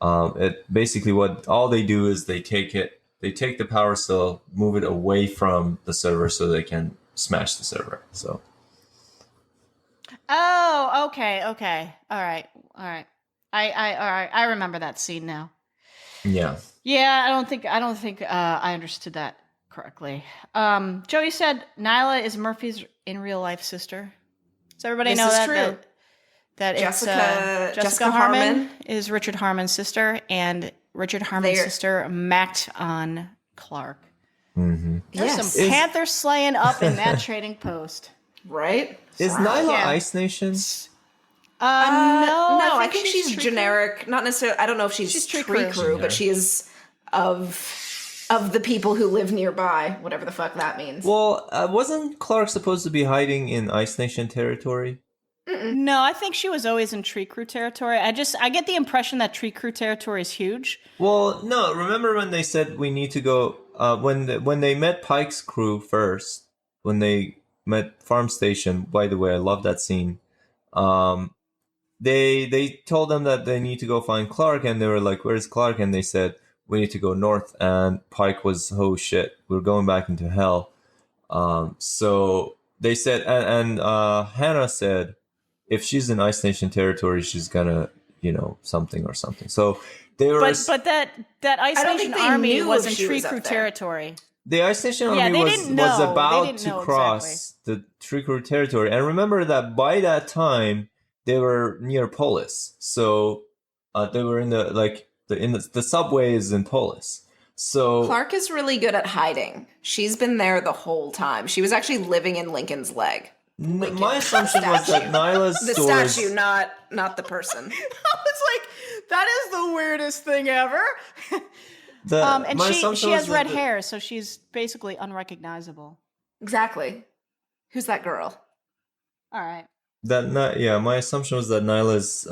It basically what all they do is they take the power cell, move it away from the server so they can smash the server. So Oh, okay. All right. I remember that scene now. yeah. Yeah, I don't think I understood that correctly. Joey said Nyla is Murphy's in real life sister. Does everybody This know is that? true. That Jessica Jessica Harmon Harmon is Richard Harmon's sister, and Richard Harmon's They're- sister macked on Clark. Mm-hmm. There's Yes. some Panther slaying up in that trading post. Right? Is Nyla Yeah. Ice Nation? No, I think she's Tree generic. Not necessarily. I don't know if she's Tree tree Crew. crew, but she is of the people who live nearby, whatever the fuck that means. Well, wasn't Clark supposed to be hiding in Ice Nation territory? Crew. No, I think she was always in Tree Crew territory. I get the impression that Tree Crew territory is huge. Well, no. Remember when they said we need to go? When they met Pike's crew first, when they met Farm Station. By the way, I love that scene. They told them that they need to go find Clark, and they were like, "Where's Clark?" And they said, "We need to go north." And Pike was, "Oh shit, we're going back into hell." So they said, and Hannah said, if she's in Ice Nation territory, she's gonna, something or something. So they were. But that Ice I don't Nation think they army knew was if in she Tree was up Crew there. territory. The Ice Nation Yeah, army they was didn't know. They about didn't to know cross the Tree Crew territory, and remember that by that time they were near Polis, so they were in the subways in Polis. So Clark is really good at hiding. She's been there the whole time. She was actually living in Lincoln's leg. my assumption was that Nyla's The stores. statue, not the person. I was like, that is the weirdest thing ever. And my she assumption has was red that hair, so she's basically unrecognizable. Exactly. Who's that girl? All right. My assumption was that Nyla's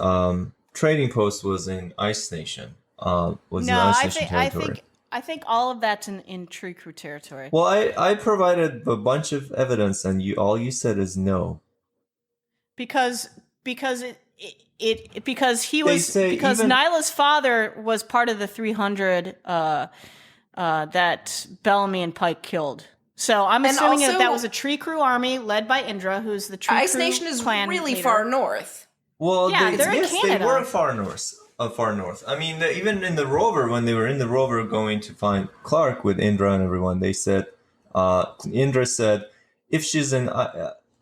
trading post was in Ice Nation. Was in No, Ice Nation territory. I think all of that's in Tree Crew territory. Well, I provided a bunch of evidence, and all you said is no. because say even- Nyla's father was part of the 300 that Bellamy and Pike killed. So I'm And assuming also- that was a Tree Crew army led by Indra, who's the Tree Ice Crew Nation is clan really leader. far north. Well, Yeah, they're in yes, they Canada. were far north. Far north. I mean, even in the rover, when they were in the rover going to find Clark with Indra and everyone, they said, Indra said, if she's in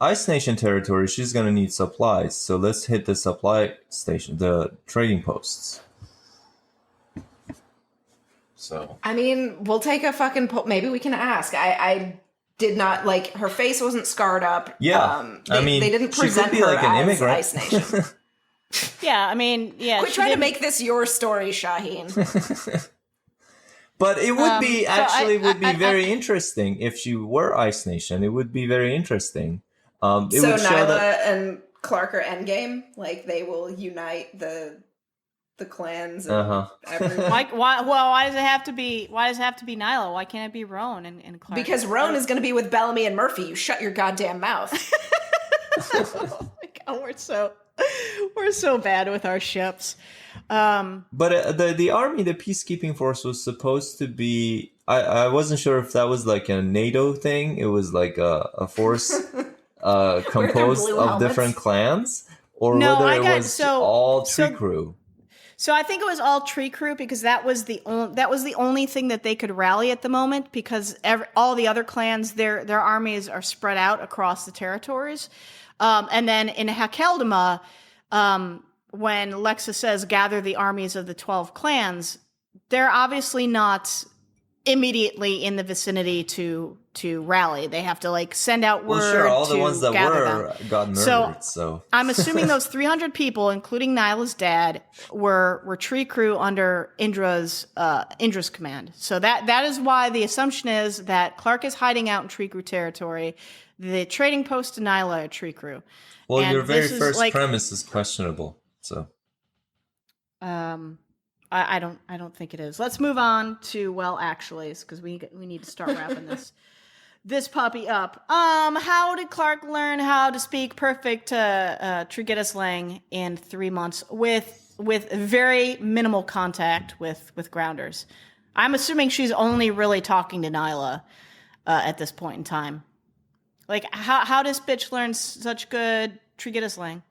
Ice Nation territory, she's going to need supplies. So let's hit the supply station, the trading posts. So I mean, we'll take a fucking maybe we can ask. I did not like her face wasn't scarred up. yeah, They didn't present she could be her like an as immigrant. Ice Nation. Yeah, I mean, yeah. Quit trying to make this your story, Shahin. But it would be would be very I- interesting if she were Ice Nation. It would be very interesting. It So would show Nyla that. and Clark are endgame. Like they will unite the clans and everyone. why does it have to be? Why does it have to be Nyla? Why can't it be Roan and Clark? Because Roan is going to be with Bellamy and Murphy. You shut your goddamn mouth. Oh my God, we're so bad with our ships. But the army, the peacekeeping force, was supposed to be. I wasn't sure if that was like a NATO thing. It was like a force composed blue of helmets? different clans, or No, whether I it got- was so- all so- tree crew. So I think it was all tree crew because that was the only thing that they could rally at the moment because all the other clans their armies are spread out across the territories, and then in Hakeldama, when Lexa says gather the armies of the 12 clans, they're obviously not immediately in the vicinity to rally. They have to like send out word. Well, sure, all to the ones that gather were them. got murdered. So I'm assuming those 300 people, including Nyla's dad, were tree crew under Indra's command. So that is why the assumption is that Clark is hiding out in tree crew territory. The trading post to Nyla are tree crew. well, And your very this is, first like, premise is questionable. So I don't think it is. Let's move on to actuallys because we need to start wrapping this puppy up. How did Clark learn how to speak perfect Trigetta slang in 3 months with very minimal contact with grounders? I'm assuming she's only really talking to Nyla at this point in time. Like, how does bitch learn such good Trigetta slang?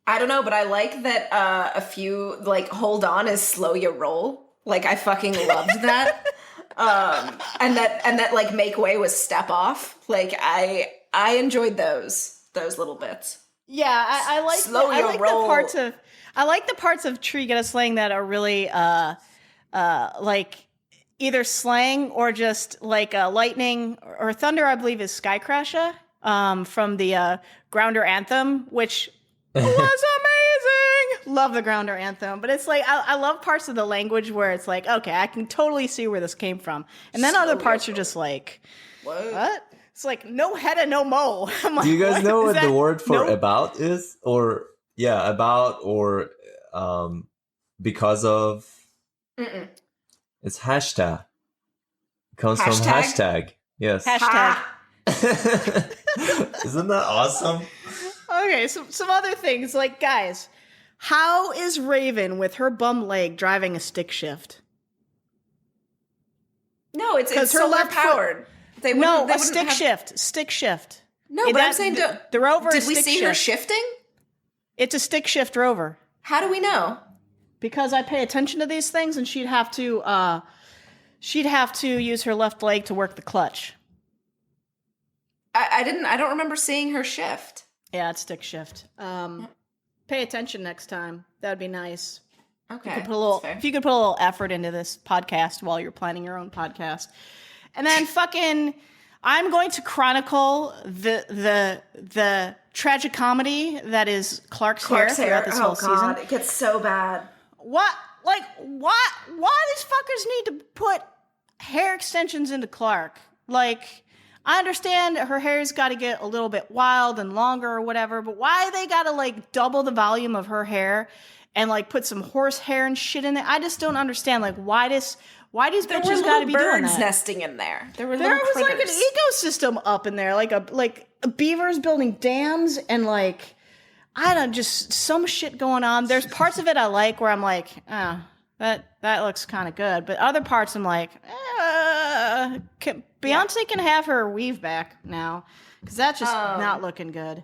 I don't know, but I like that a few like hold on is slow you roll. Like I fucking loved that. And that like make way was step off. Like I enjoyed those little bits. Yeah, I like Slow I your like roll. I like the parts of Trigetta slang that are really like either slang or just like lightning or thunder. I believe is Skaikru from the Grounder anthem, which was amazing. Love the Grounder anthem, but it's like I love parts of the language where it's like, okay, I can totally see where this came from, and then other parts are just like, what? It's like no head and no mo. I'm like, do you guys know what the word for no? about is? Or yeah, about or because of. Mm-mm. It's hashtag. It comes from Hashtag? hashtag. Yes. Hashtag. Isn't that awesome? Okay, so some other things, like, guys, how is Raven with her bum leg driving a stick shift? No, it's her solar left foot- powered. They No, wouldn't a stick have- shift. Stick shift. No, but I'm saying the rover did is we stick see shift. her shifting? It's a stick shift rover. How do we know? Because I pay attention to these things, and she'd have to use her left leg to work the clutch. I don't remember seeing her shift. Yeah, it's stick shift. Pay attention next time. That'd be nice. Okay. If you could put a little effort into this podcast while you're planning your own podcast. And then fucking I'm going to chronicle the tragic comedy that is Clark's hair throughout this whole season. It gets so bad. Why these fuckers need to put hair extensions into Clark? Like, I understand her hair's got to get a little bit wild and longer or whatever, but why they got to like double the volume of her hair and like put some horse hair and shit in it? I just don't understand. Like, why these bitches got to be doing birds that? nesting in there. There There little was critters. like an ecosystem up in there, like beavers building dams and like just some shit going on. There's parts of it I like where I'm like, that looks kind of good, but other parts I'm like, Beyonce can have her weave back now because that's just not looking good.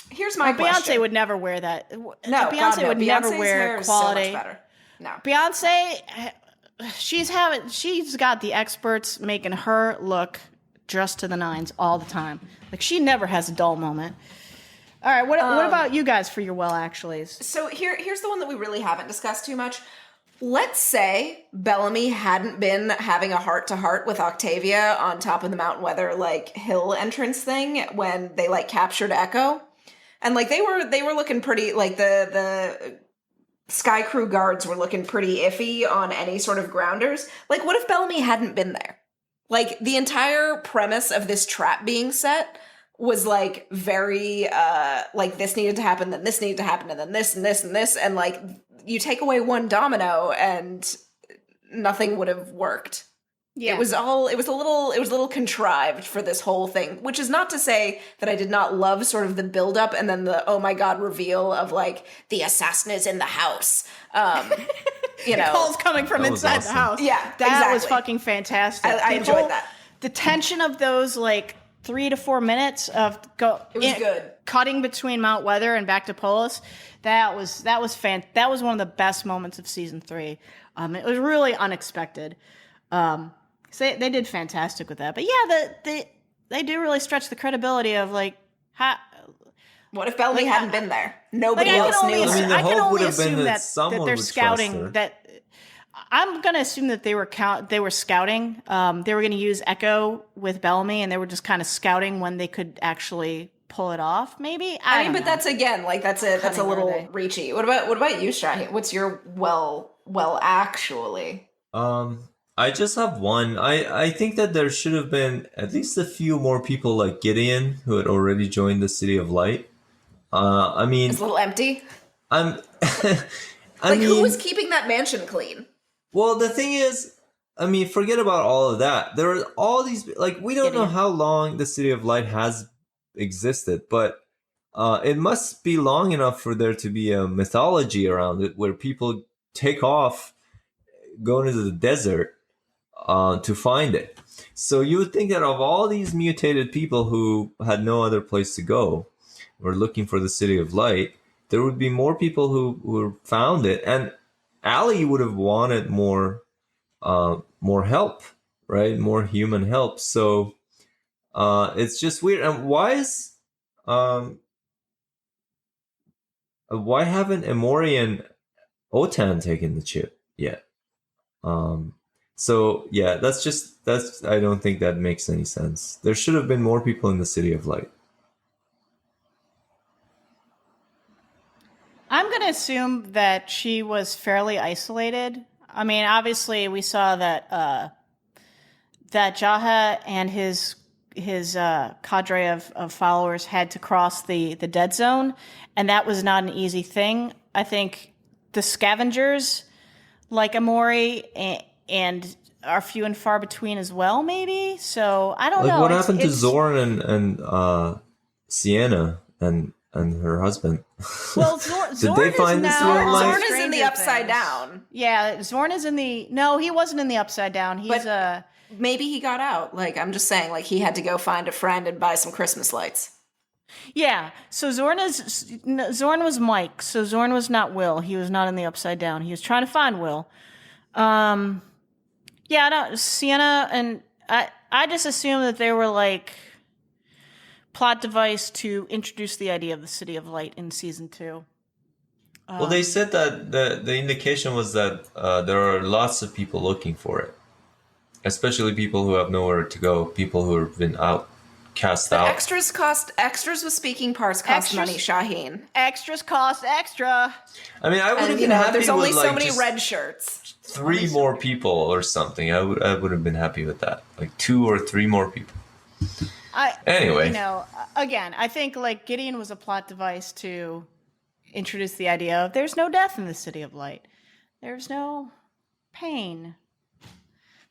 Here's my question. Beyonce would never wear that. No, Beyonce God, no. would never Beyonce's wear hair quality. Is so much better. No. Beyonce, she's got the experts making her look dressed to the nines all the time. Like, she never has a dull moment. All right, what about you guys for your actuallys? So here's the one that we really haven't discussed too much. Let's say Bellamy hadn't been having a heart-to-heart with Octavia on top of the Mountain Weather, like, hill entrance thing when they, like, captured Echo. And, like, they were looking pretty, like, the Skaikru guards were looking pretty iffy on any sort of grounders. Like, what if Bellamy hadn't been there? Like, the entire premise of this trap being set was, like, very, like, this needed to happen, then this needed to happen, and then this, and this, and this, and, like, you take away one domino, and nothing would have worked. Yeah. It was a little contrived for this whole thing, which is not to say that I did not love sort of the build-up and then the, oh my god, reveal of, like, the assassin is in the house. You know. Calls coming from That was inside awesome. the house. Yeah, that was exactly. fucking fantastic. I enjoyed that. The tension of those, like, 3 to 4 minutes of It was good. cutting between Mount Weather and back to Polis. That was one of the best moments of season 3. It was really unexpected. So they did fantastic with that. But yeah, they do really stretch the credibility of, like, how. What if Bellamy hadn't been there? Nobody Like, else knew. I mean, the I can hope would only have been assume that that someone they're would scouting. trust her. That I'm going to assume that they were scouting. They were going to use Echo with Bellamy, and they were just kind of scouting when they could actually pull it off. Maybe I mean, don't but know. that's again, like, that's a Cunning, little are they? reachy. What about you, Shahin? What's your actually? I just have one. I think that there should have been at least a few more people like Gideon who had already joined the City of Light. I mean, It's a little empty. I'm. Like, who was keeping that mansion clean? Well, the thing is, I mean, forget about all of that. There are all these, like, we don't know how long the City of Light has existed, but it must be long enough for there to be a mythology around it where people take off, go into the desert to find it. So you would think that of all these mutated people who had no other place to go, were looking for the City of Light, there would be more people who found it, and ALIE would have wanted more help, right? More human help. So it's just weird. And why haven't Emori and Otan taken the chip yet? So yeah, that's I don't think that makes any sense. There should have been more people in the City of Light. I'm going to assume that she was fairly isolated. I mean, obviously, we saw that that Jaha and his cadre of followers had to cross the dead zone, and that was not an easy thing. I think the scavengers, like Emori, and are few and far between as well, maybe. So I don't know. What happened to Zorn and Sienna and her husband? Well, Zorn Did they find is the now City of Light? Zorn is in the Upside Down. Yeah, Zorn is in the. No, he wasn't in the Upside Down. He's Maybe he got out. Like, I'm just saying, like, he had to go find a friend and buy some Christmas lights. Yeah, so Zorn was Mike. So Zorn was not Will. He was not in the Upside Down. He was trying to find Will. Yeah, no, Sienna and I just assumed that they were like plot device to introduce the idea of the City of Light in season 2. Well, they said that the indication was that there are lots of people looking for it, especially people who have nowhere to go, people who have been cast out. Extras with speaking parts cost money, Shahin. Extras cost extra. I mean, I would have And, been happy there's only with, so like, many just red shirts. 3 more people or something. I would have been happy with that. Like 2 or 3 more people. Anyway. Again, I think like Gideon was a plot device to introduce the idea of there's no death in the City of Light. There's no pain.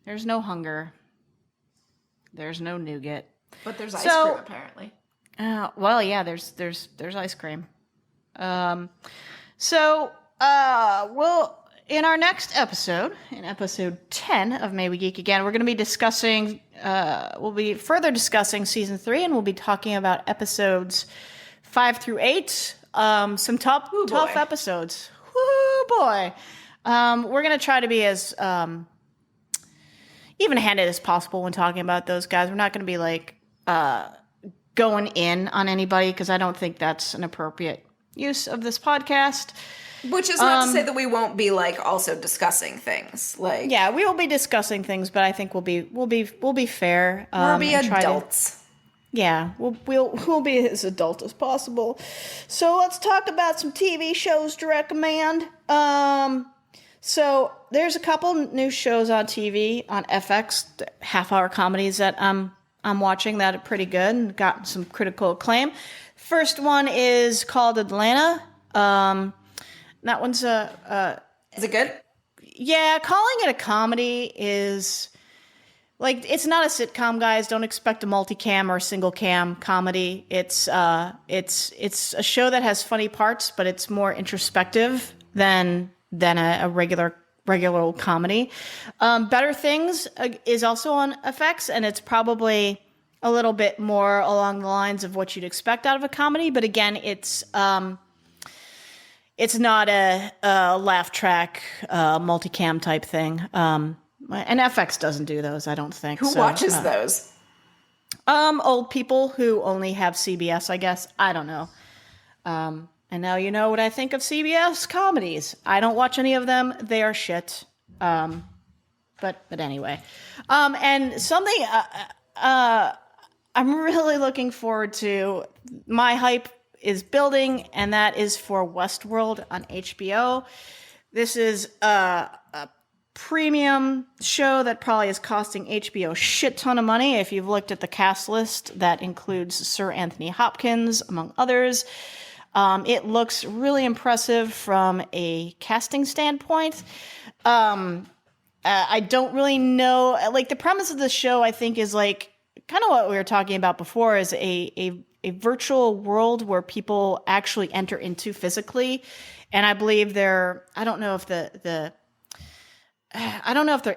There's no hunger. There's no nougat. But there's ice cream, apparently. Well, yeah, there's ice cream. We'll in our next episode, in episode 10 of May We Geek Again, we're going to be discussing. We'll be further discussing season 3, and we'll be talking about episodes 5 through 8. Some tough episodes. Woo boy! We're going to try to be as even-handed as possible when talking about those guys. We're not going to be like going in on anybody because I don't think that's an appropriate use of this podcast. Which is not to say that we won't be like also discussing things. Like Yeah, we will be discussing things, but I think we'll be fair. we'll be and try to- adults. Yeah, we'll be as adult as possible. So let's talk about some TV shows to recommend. So there's a couple new shows on TV on FX, half-hour comedies that I'm watching that are pretty good and got some critical acclaim. First one is called Atlanta. That one's Is it good? yeah, calling it a comedy is. Like, it's not a sitcom, guys. Don't expect a multicam or a single cam comedy. It's a show that has funny parts, but it's more introspective than a regular old comedy. Better Things is also on FX, and it's probably a little bit more along the lines of what you'd expect out of a comedy. But again, it's not a laugh track multicam type thing. And FX doesn't do those, I don't think. Who watches those? Old people who only have CBS, I guess. I don't know. And now you know what I think of CBS comedies. I don't watch any of them. They are shit. But anyway. And something I'm really looking forward to. My hype is building, and that is for Westworld on HBO. This is a premium show that probably is costing HBO a shit ton of money. If you've looked at the cast list, that includes Sir Anthony Hopkins, among others. It looks really impressive from a casting standpoint. I don't really know. Like, the premise of the show, I think, is like kind of what we were talking about before, is a virtual world where people actually enter into physically. And I believe I don't know if they're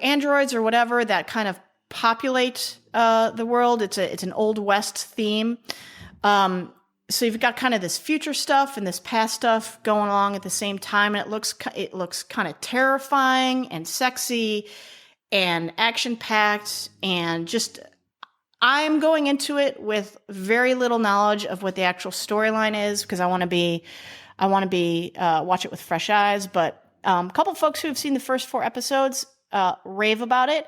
androids or whatever that kind of populate the world. It's an Old West theme. So you've got kind of this future stuff and this past stuff going along at the same time, and it looks kind of terrifying and sexy and action packed, and just I'm going into it with very little knowledge of what the actual storyline is because I want to watch it with fresh eyes, but. A couple folks who have seen the first 4 episodes rave about it.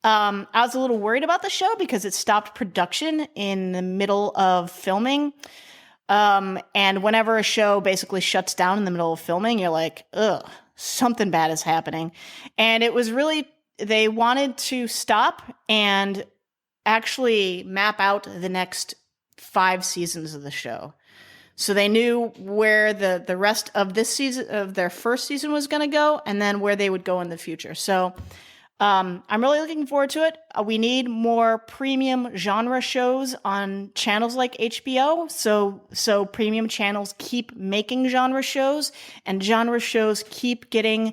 I was a little worried about the show because it stopped production in the middle of filming. And whenever a show basically shuts down in the middle of filming, you're like, ugh, something bad is happening. And it was really, they wanted to stop and actually map out the next 5 seasons of the show. So they knew where the rest of this season, of their first season, was going to go, and then where they would go in the future. So I'm really looking forward to it. We need more premium genre shows on channels like HBO. So premium channels keep making genre shows, and genre shows keep getting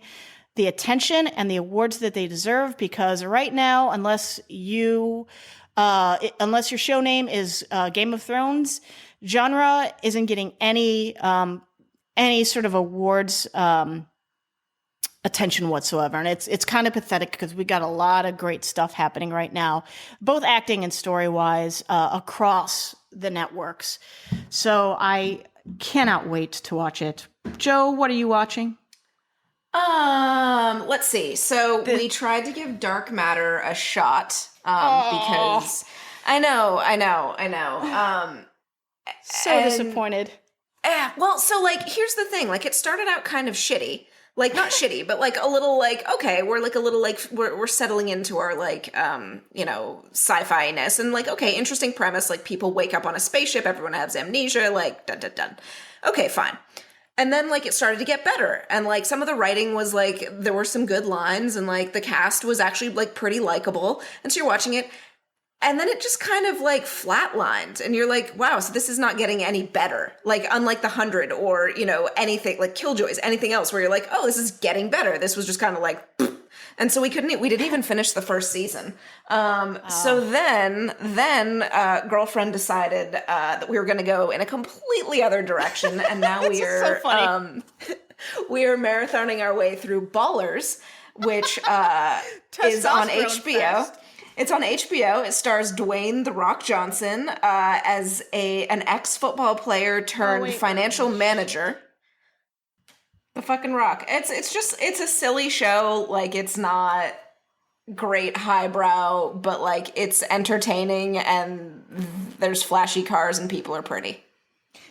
the attention and the awards that they deserve. Because right now, unless your show name is Game of Thrones, genre isn't getting any sort of awards attention whatsoever, and it's kind of pathetic because we got a lot of great stuff happening right now, both acting and story wise, across the networks. So I cannot wait to watch it. Joe, what are you watching? Let's see. So we tried to give Dark Matter a shot because I know. So disappointed. Well, so like, here's the thing. Like, it started out kind of shitty. Like, not shitty, but like a little like, okay, we're like a little like, we're settling into our like, sci-fi-ness. And like, okay, interesting premise. Like, people wake up on a spaceship, everyone has amnesia, like, dun. Okay, fine. And then like, it started to get better. And like, some of the writing was like, there were some good lines, and like, the cast was actually like pretty likable. And so you're watching it. And then it just kind of like flatlined, and you're like, wow, so this is not getting any better. Like, unlike The 100 or, anything like Killjoys, anything else where you're like, oh, this is getting better. This was just kind of like, and so we didn't even finish the first season. So then girlfriend decided that we were going to go in a completely other direction. And now we are, so funny. we are marathoning our way through Ballers, which is on HBO. Fest. It's on HBO. It stars Dwayne "The Rock" Johnson as an ex-football player turned financial manager. The fucking Rock. It's a silly show. Like, it's not great highbrow, but like it's entertaining and there's flashy cars and people are pretty.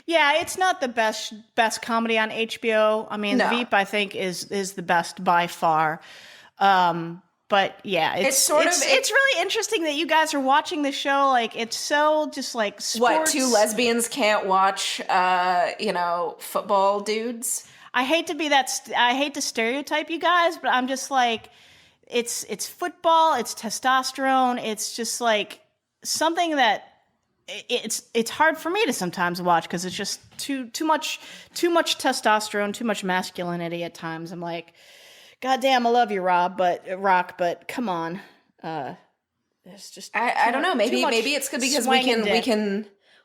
Yeah, it's not the best comedy on HBO. I mean, No. Veep, I think, is the best by far. But yeah, it's really interesting that you guys are watching the show. Like, it's so just like sports. What, two lesbians can't watch, football dudes? I hate to stereotype you guys, but I'm just like, it's football, it's testosterone, it's just like something that it's hard for me to sometimes watch because it's just too much testosterone, too much masculinity at times. I'm like, God damn, I love you, Rock, but come on. It's just I don't know. Maybe it's good because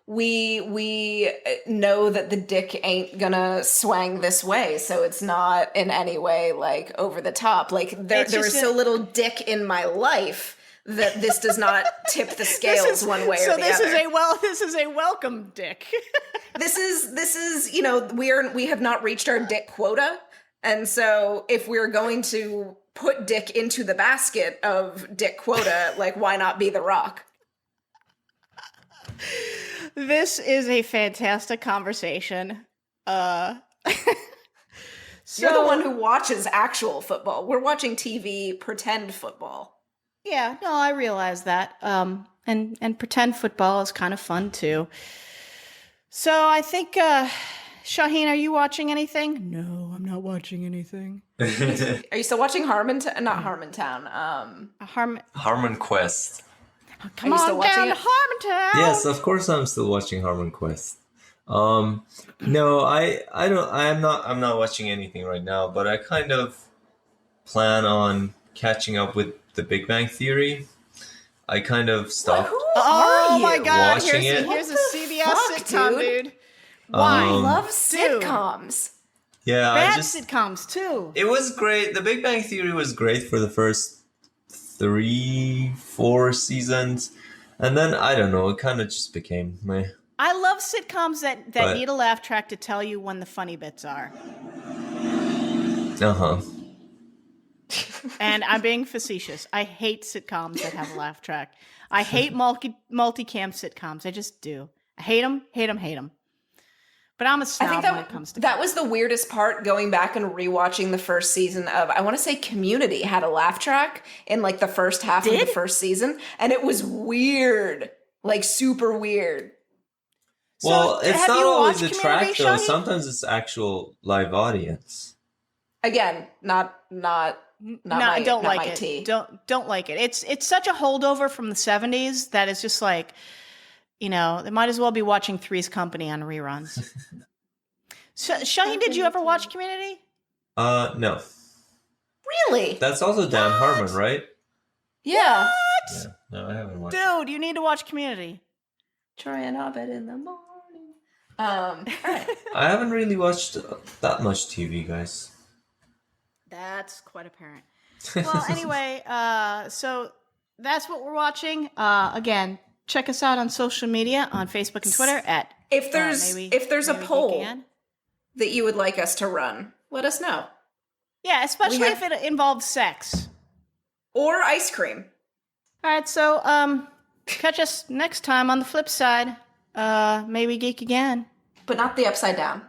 we know that the dick ain't gonna swang this way, so it's not in any way like over the top. Like there is so little dick in my life that this does not tip the scales one way or the other. So this is a welcome dick. This is we have not reached our dick quota, and so if we're going to put dick into the basket of dick quota, like why not be the Rock? This is a fantastic conversation. So, you're the one who watches actual football. We're watching TV pretend football. Yeah, no, I realize that. And pretend football is kind of fun too. So I think, Shahin, are you watching anything? No, I'm not watching anything. Are you still watching Harmontown? Not Harmontown. Harmon Quest. Come on down to Harmontown. Yes, of course I'm still watching Harmon Quest. No, I'm not watching anything right now, but I kind of plan on catching up with The Big Bang Theory. I kind of stopped. Oh my God! Watching Here's a CBS sitcom, dude. Why? I love sitcoms. Yeah, bad sitcoms too. It was great. The Big Bang Theory was great for the first 3-4 seasons, and then I don't know, it kind of just became meh. I love sitcoms that need a laugh track to tell you when the funny bits are. And I'm being facetious. I hate sitcoms that have a laugh track. I hate multicam sitcoms. I just do. I hate them. But I'm a snob when it comes to that was the weirdest part, going back and rewatching the first season of, I want to say Community had a laugh track in like the first half of the first season, and it was weird, like super weird. Well, it's not always a track though. Sometimes it's actual live audience. Again, not my, don't not like my it. tea. Don't like it. It's such a holdover from the 70s that it's just like, they might as well be watching Three's Company on reruns. Shahin, did you ever watch Community? No. Really? That's also Dan Harmon, right? Yeah. What? Yeah. No, I haven't watched. Dude, you need to watch Community. Try and Abed in the morning. All right. I haven't really watched that much TV, guys. That's quite apparent. Well, anyway, so that's what we're watching. Again, check us out on social media, on Facebook and Twitter at if there's a poll that you would like us to run, let us know. Yeah, especially if it involves sex or ice cream. All right, so catch us next time on the flip side. May we geek again, but not the upside down.